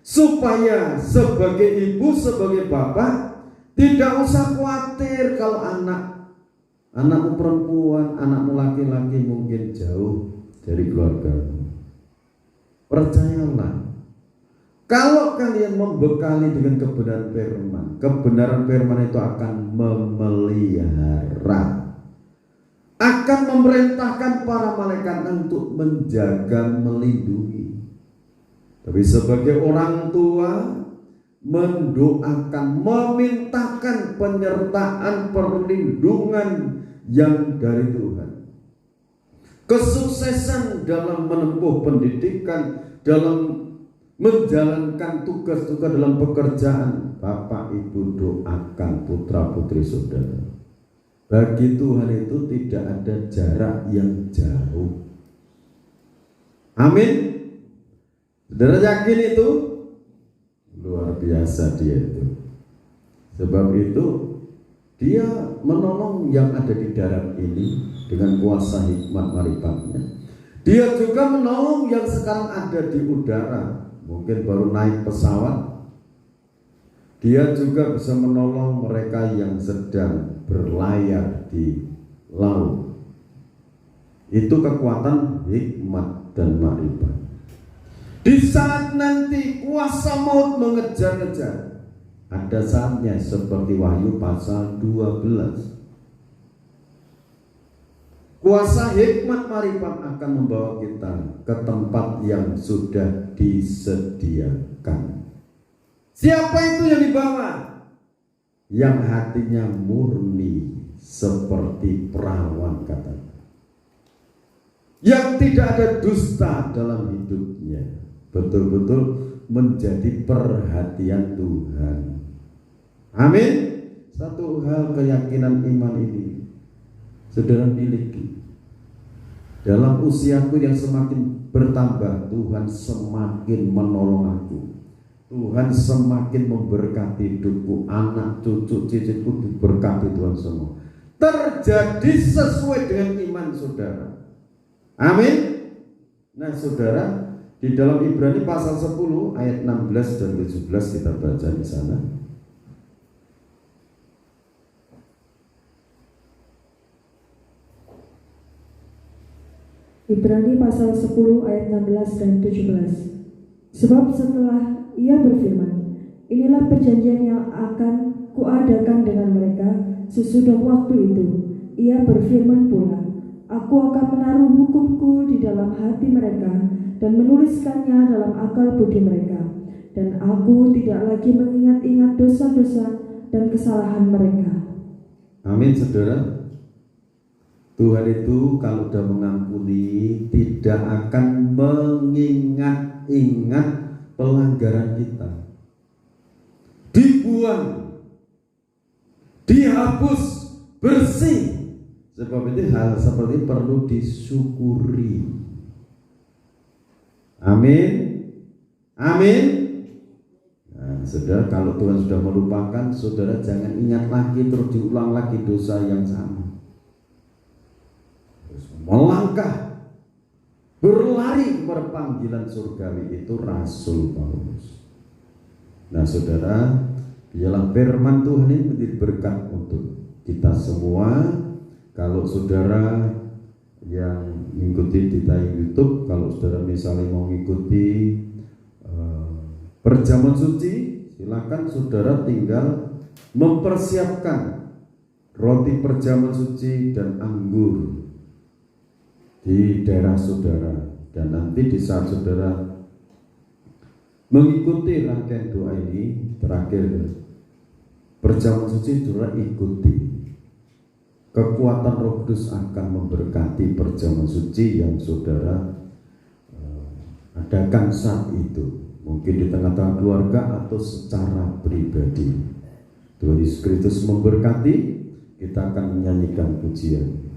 supaya sebagai ibu, sebagai bapak tidak usah khawatir kalau anakmu perempuan, anakmu laki-laki mungkin jauh dari keluargamu. Percayalah, kalau kalian membekali dengan kebenaran firman itu akan memelihara, akan memerintahkan para malaikat untuk menjaga, melindungi. Tapi sebagai orang tua, mendoakan, memintakan penyertaan, perlindungan yang dari Tuhan. Kesuksesan dalam menempuh pendidikan, dalam menjalankan tugas-tugas dalam pekerjaan, Bapak Ibu doakan putra putri saudara. Bagi Tuhan itu tidak ada jarak yang jauh. Amin. Saudara yakin itu? Luar biasa dia itu. Sebab itu dia menolong yang ada di darat ini dengan kuasa hikmat marifatnya. Dia juga menolong yang sekarang ada di udara, mungkin baru naik pesawat. Dia juga bisa menolong mereka yang sedang berlayar di laut. Itu kekuatan hikmat dan makrifat. Di saat nanti kuasa maut mengejar-ngejar, ada saatnya seperti Wahyu pasal 12. Kuasa hikmat makrifat akan membawa kita ke tempat yang sudah disediakan. Siapa itu yang dibawa? Yang hatinya murni seperti perawan, katanya. Yang tidak ada dusta dalam hidupnya, betul-betul menjadi perhatian Tuhan. Amin. Satu hal keyakinan iman ini saudara miliki. Dalam usiaku yang semakin bertambah, Tuhan semakin menolong aku. Tuhan semakin memberkati hidupku, anak cucu cicitku diberkati Tuhan semua. Terjadi sesuai dengan iman saudara. Amin. Nah saudara, di dalam Ibrani pasal 10 ayat 16 dan 17 kita baca di sana. Ibrani pasal 10 ayat 16 dan 17. Sebab setelah ia berfirman, inilah perjanjian yang akan kuadakan dengan mereka sesudah waktu itu. Ia berfirman pula, aku akan menaruh hukumku di dalam hati mereka dan menuliskannya dalam akal budi mereka. Dan aku tidak lagi mengingat-ingat dosa-dosa dan kesalahan mereka. Amin saudara. Tuhan itu kalau sudah mengampuni tidak akan mengingat-ingat pelanggaran kita. Dibuang, dihapus, bersih. Sebab itu hal seperti ini perlu disyukuri. Amin. Amin. Nah, saudara, kalau Tuhan sudah melupakan, saudara jangan ingat lagi terus diulang lagi dosa yang sama. Terus melangkah, berlari kepada panggilan surgawi, itu Rasul Paulus. Nah, saudara, biarlah firman Tuhan ini menjadi berkat untuk kita semua. Kalau saudara yang mengikuti di tayang YouTube, kalau saudara misalnya mau mengikuti perjamuan suci, silakan saudara tinggal mempersiapkan roti perjamuan suci dan anggur di daerah saudara. Dan nanti di saat saudara mengikuti rangkaian doa ini terakhir perjamuan suci, saudara ikuti. Kekuatan Roh Kudus akan memberkati perjamuan suci yang saudara adakan saat itu, mungkin di tengah-tengah keluarga atau secara pribadi. Tuhan Yesus Kristus memberkati. Kita akan menyanyikan pujian.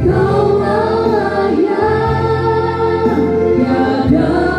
Kau Allah yang tiada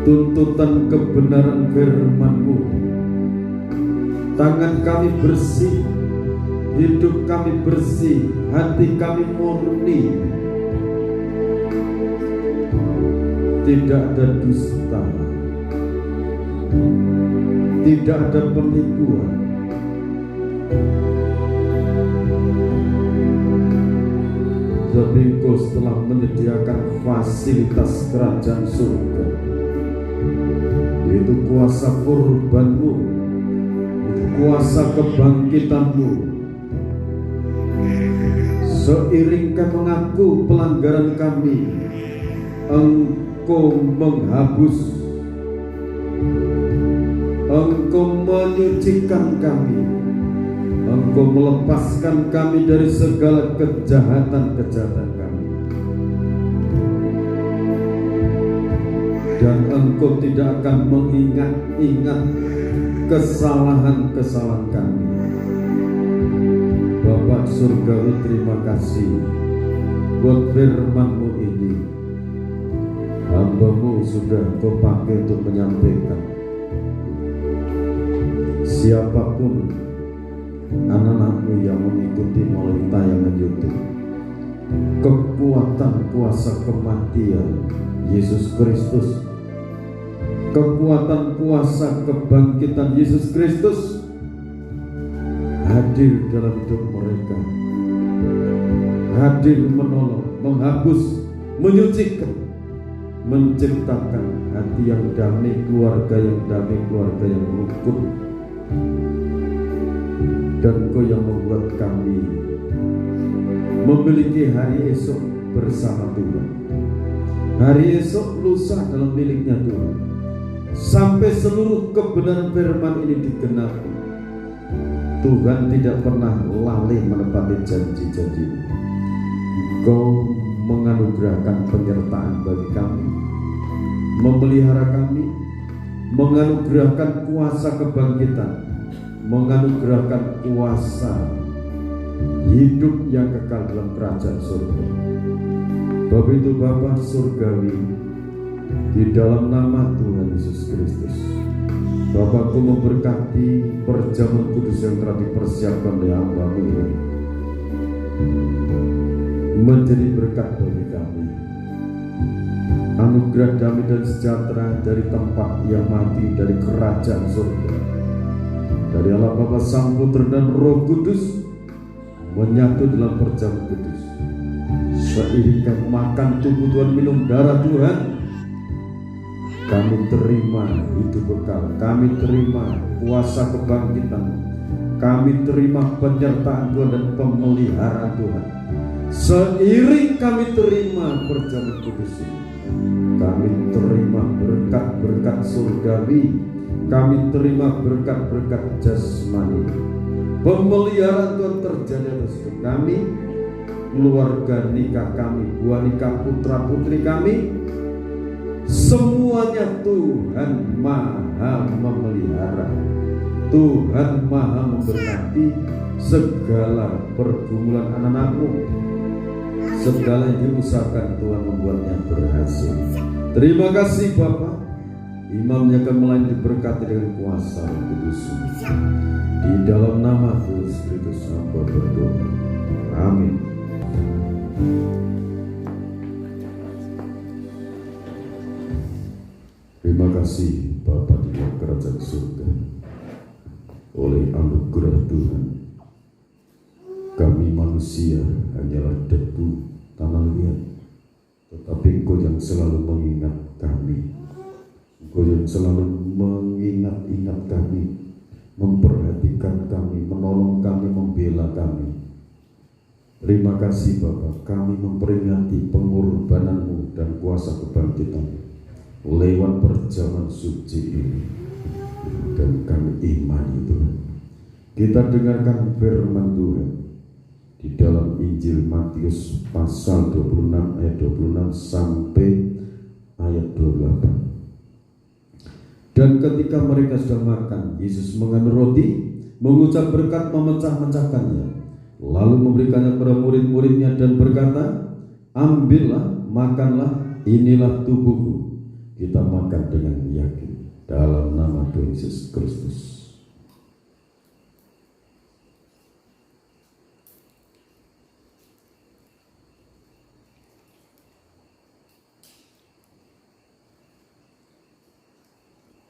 Tuntutan kebenaran firman-Mu, tangan kami bersih, hidup kami bersih, hati kami murni, tidak ada dusta, tidak ada penipuan, Tapi Engkau telah menyediakan fasilitas kerajaan surga, yaitu kuasa kurban-Mu, yaitu kuasa kebangkitan-Mu. Seiring kami mengaku pelanggaran kami, Engkau menghapus, Engkau menyucikan kami, Engkau melepaskan kami dari segala kejahatan-kejahatan kami, dan Engkau tidak akan mengingat-ingat kesalahan-kesalahan kami. Bapak Surgawi, terima kasih buat firman-Mu ini. Hamba-Mu sudah Kau pakai untuk menyampaikan. Siapapun anak-anak-Mu yang mengikuti melalui tayangan YouTube, kekuatan kuasa kematian Yesus Kristus, kekuatan kuasa kebangkitan Yesus Kristus hadir dalam hidup mereka, hadir menolong, menghapus, menyucikan, menciptakan hati yang damai, keluarga yang damai, keluarga yang rukun. Dan Kau yang membuat kami memiliki hari esok bersama Tuhan, hari esok lusa dalam miliknya Tuhan, sampai seluruh kebenaran firman ini digenapi. Tuhan tidak pernah lalai menepati janji-janji. Engkau menganugerahkan penyertaan bagi kami, memelihara kami, menganugerahkan kuasa kebangkitan, menganugerahkan kuasa hidup yang kekal dalam kerajaan surga. Bapak itu Bapa Surgawi, di dalam nama Tuhan Yesus Kristus, Bapakku memberkati perjamuan kudus yang telah dipersiapkan oleh hamba-Mu ini, menjadi berkat bagi kami. Anugerah damai dan sejahtera dari tempat yang mati, dari kerajaan surga, dari Allah Bapa, Sang Putra dan Roh Kudus, menyatu dalam perjamuan kudus. Seiring kami makan tubuh Tuhan, minum darah Tuhan, kami terima hidup bekal, kami terima kuasa kebangkitan, kami terima penyertaan Tuhan dan pemeliharaan Tuhan. Seiring kami terima perjamuan kudus ini, kami terima berkat-berkat surgawi, kami terima berkat-berkat jasmani. Pemeliharaan Tuhan terjadi atas hidup kami, keluarga nikah kami, buah nikah putra putri kami. Semuanya Tuhan Maha memelihara, Tuhan Maha memberkati segala pergumulan anak-anak-Mu. Segala yang diusahakan Tuhan membuatnya berhasil. Terima kasih Bapa. Imamnya akan melayani diberkati dengan kuasa Roh Kudus. Di dalam nama Tuhan Yesus Kristus hamba berdoa. Amin. Terima kasih Bapa di dalam kerajaan surga. Oleh anugerah Tuhan, kami manusia hanyalah debu tanah liat, tetapi Engkau yang selalu mengingat kami, Engkau yang selalu mengingat-ingat kami, memperhatikan kami, menolong kami, membela kami. Terima kasih Bapa, kami memperingati pengorbanan-Mu dan kuasa kebangkitan lewat perjamuan suci ini, dan kami imani Tuhan. Kita dengarkan firman Tuhan di dalam Injil Matius pasal 26 ayat 26 sampai ayat 28. Dan ketika mereka sudah makan, Yesus mengambil roti, mengucap berkat, memecah-mecahkannya, lalu memberikannya kepada murid-muridnya dan berkata, ambillah, makanlah, inilah tubuhku. Kita makan dengan yakin dalam nama Tuhan Yesus Kristus.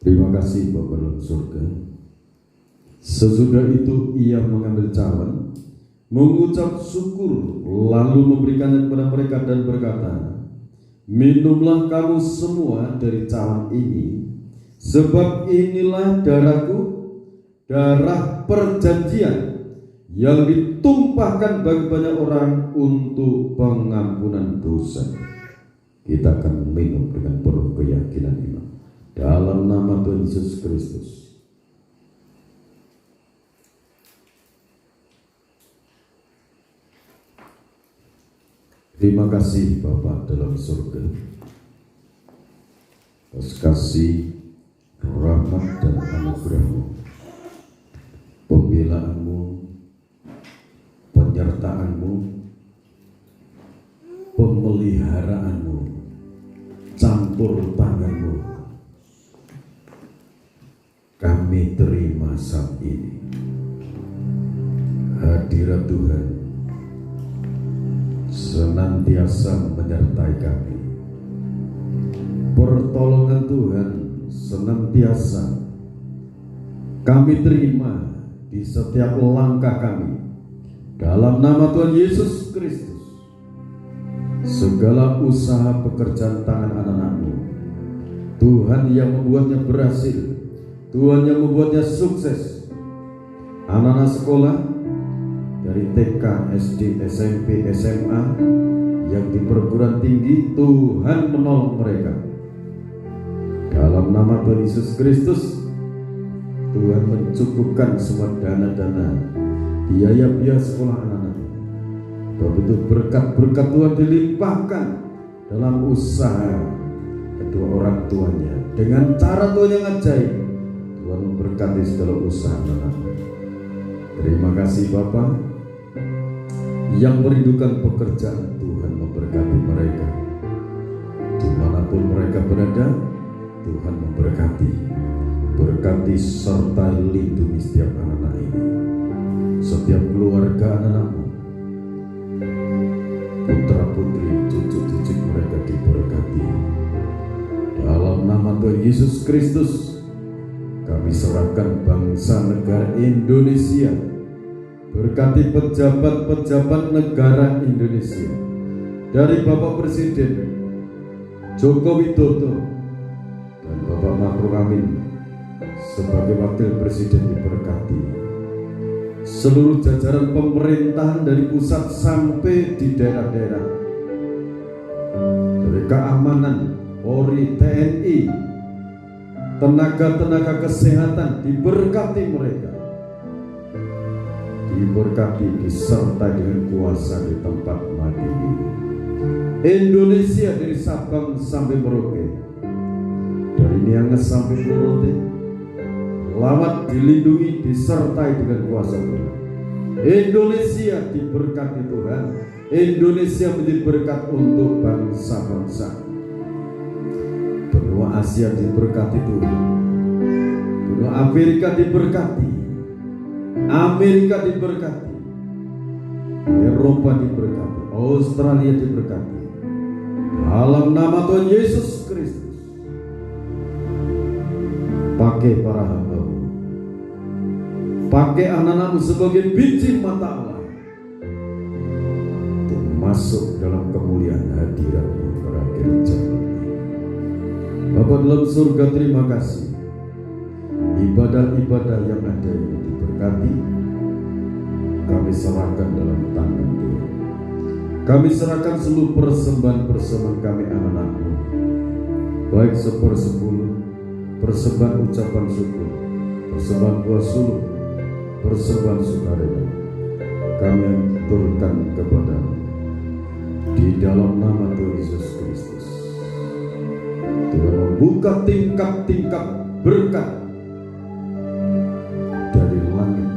Terima kasih Bapa dalam surga. Sesudah itu ia mengambil cawan, mengucap syukur, lalu memberikannya kepada mereka dan berkata, minumlah kamu semua dari cawan ini, sebab inilah darahku, darah perjanjian yang ditumpahkan bagi banyak orang untuk pengampunan dosa. Kita akan minum dengan penuh keyakinan iman dalam nama Tuhan Yesus Kristus. Terima kasih Bapa dalam surga, atas kasih, rahmat dan anugerah-Mu, pembelaanmu, penyertaanmu, pemeliharaanmu, campur tanganmu. Kami terima saat ini hadirat Tuhan senantiasa menyertai kami. Pertolongan Tuhan senantiasa kami terima di setiap langkah kami. Dalam nama Tuhan Yesus Kristus, segala usaha pekerjaan tangan anak-anak-Mu, Tuhan yang membuatnya berhasil, Tuhan yang membuatnya sukses. Anak-anak sekolah dari TK, SD, SMP, SMA yang di perguruan tinggi, Tuhan menolong mereka. Dalam nama Tuhan Yesus Kristus, Tuhan mencukupkan semua dana-dana biaya-biaya sekolah anak-anak. Begitu berkat-berkat Tuhan dilimpahkan dalam usaha kedua orang tuanya. Dengan cara Tuhan yang ajaib, Tuhan memberkati segala usaha anak-anak. Terima kasih Bapak yang merindukan pekerjaan. Tuhan memberkati mereka dimanapun mereka berada. Tuhan memberkati, berkati serta lindungi setiap anak-anak ini, setiap keluarga anak-anak-Mu, putra putri, cucu-cucu mereka diberkati. Dalam nama Tuhan Yesus Kristus, kami serahkan bangsa negara Indonesia. Berkati pejabat-pejabat negara Indonesia, dari Bapak Presiden Joko Widodo dan Bapak Ma'ruf Amin sebagai Wakil Presiden diberkati. Seluruh jajaran pemerintahan dari pusat sampai di daerah-daerah, dari keamanan, Polri, TNI, tenaga-tenaga kesehatan, diberkati mereka, diberkati, disertai dengan kuasa di tempat mati ini. Indonesia dari Sabang sampai Merauke, dari Niangas sampai Pulau, selamat, dilindungi, disertai dengan kuasa Tuhan. Indonesia diberkati Tuhan. Indonesia menjadi berkat untuk bangsa-bangsa. Benua Asia diberkati Tuhan. Benua Amerika diberkati. Amerika diberkati, Eropa diberkati, Australia diberkati. Dalam nama Tuhan Yesus Kristus, pakai para hamba-Mu, pakai anak-anak-Mu sebagai biji mata Allah untuk masuk dalam kemuliaan hadirat-Mu pada akhir zaman. Bapa dalam surga, terima kasih. Ibadah-ibadah yang ada ini diberkati. Kami serahkan dalam tangan Tuhan. Kami serahkan seluruh persembahan-persembahan kami anak-anak-Mu, baik 1/10, persembahan ucapan syukur, persembahan buah suluk, persembahan sukarela. Kami aturkan kepada-Mu di dalam nama Tuhan Yesus Kristus. Tuhan membuka tingkap-tingkap berkat dari langit,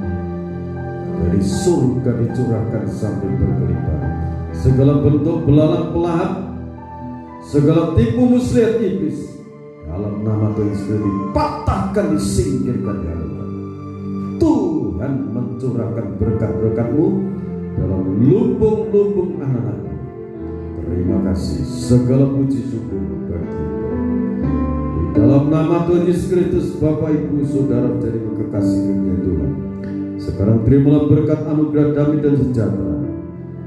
dari surga dicurahkan sampai berkelimpahan. Segala bentuk belalang pelahat, segala tipu muslihat iblis, dalam nama Tuhan Yesus dipatahkan, disingkirkan ya Allah. Tuhan mencurahkan berkat-berkat-Mu dalam lumbung-lumbung anak-anak-Mu. Terima kasih, segala puji syukur bagi-Mu. Di Dalam nama Tuhan Yesus Kristus, Bapak, Ibu, Saudara, dari kekasih-Nya Tuhan, sekarang terimalah berkat anugerah damai dan sejahtera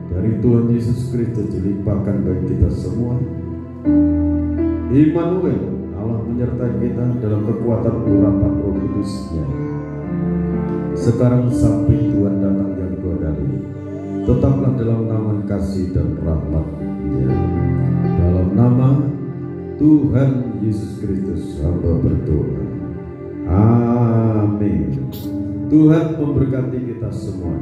dari Tuhan Yesus Kristus dilimpahkan bagi kita semua. Immanuel, Allah menyertai kita dalam kekuatan urapan Roh Kudus-Nya. Sekarang sampai Tuhan datang yang kedua kali, tetaplah dalam naungan kasih dan rahmat-Nya. Dalam nama Tuhan Yesus Kristus hamba berdoa. Amin. Tuhan memberkati kita semua.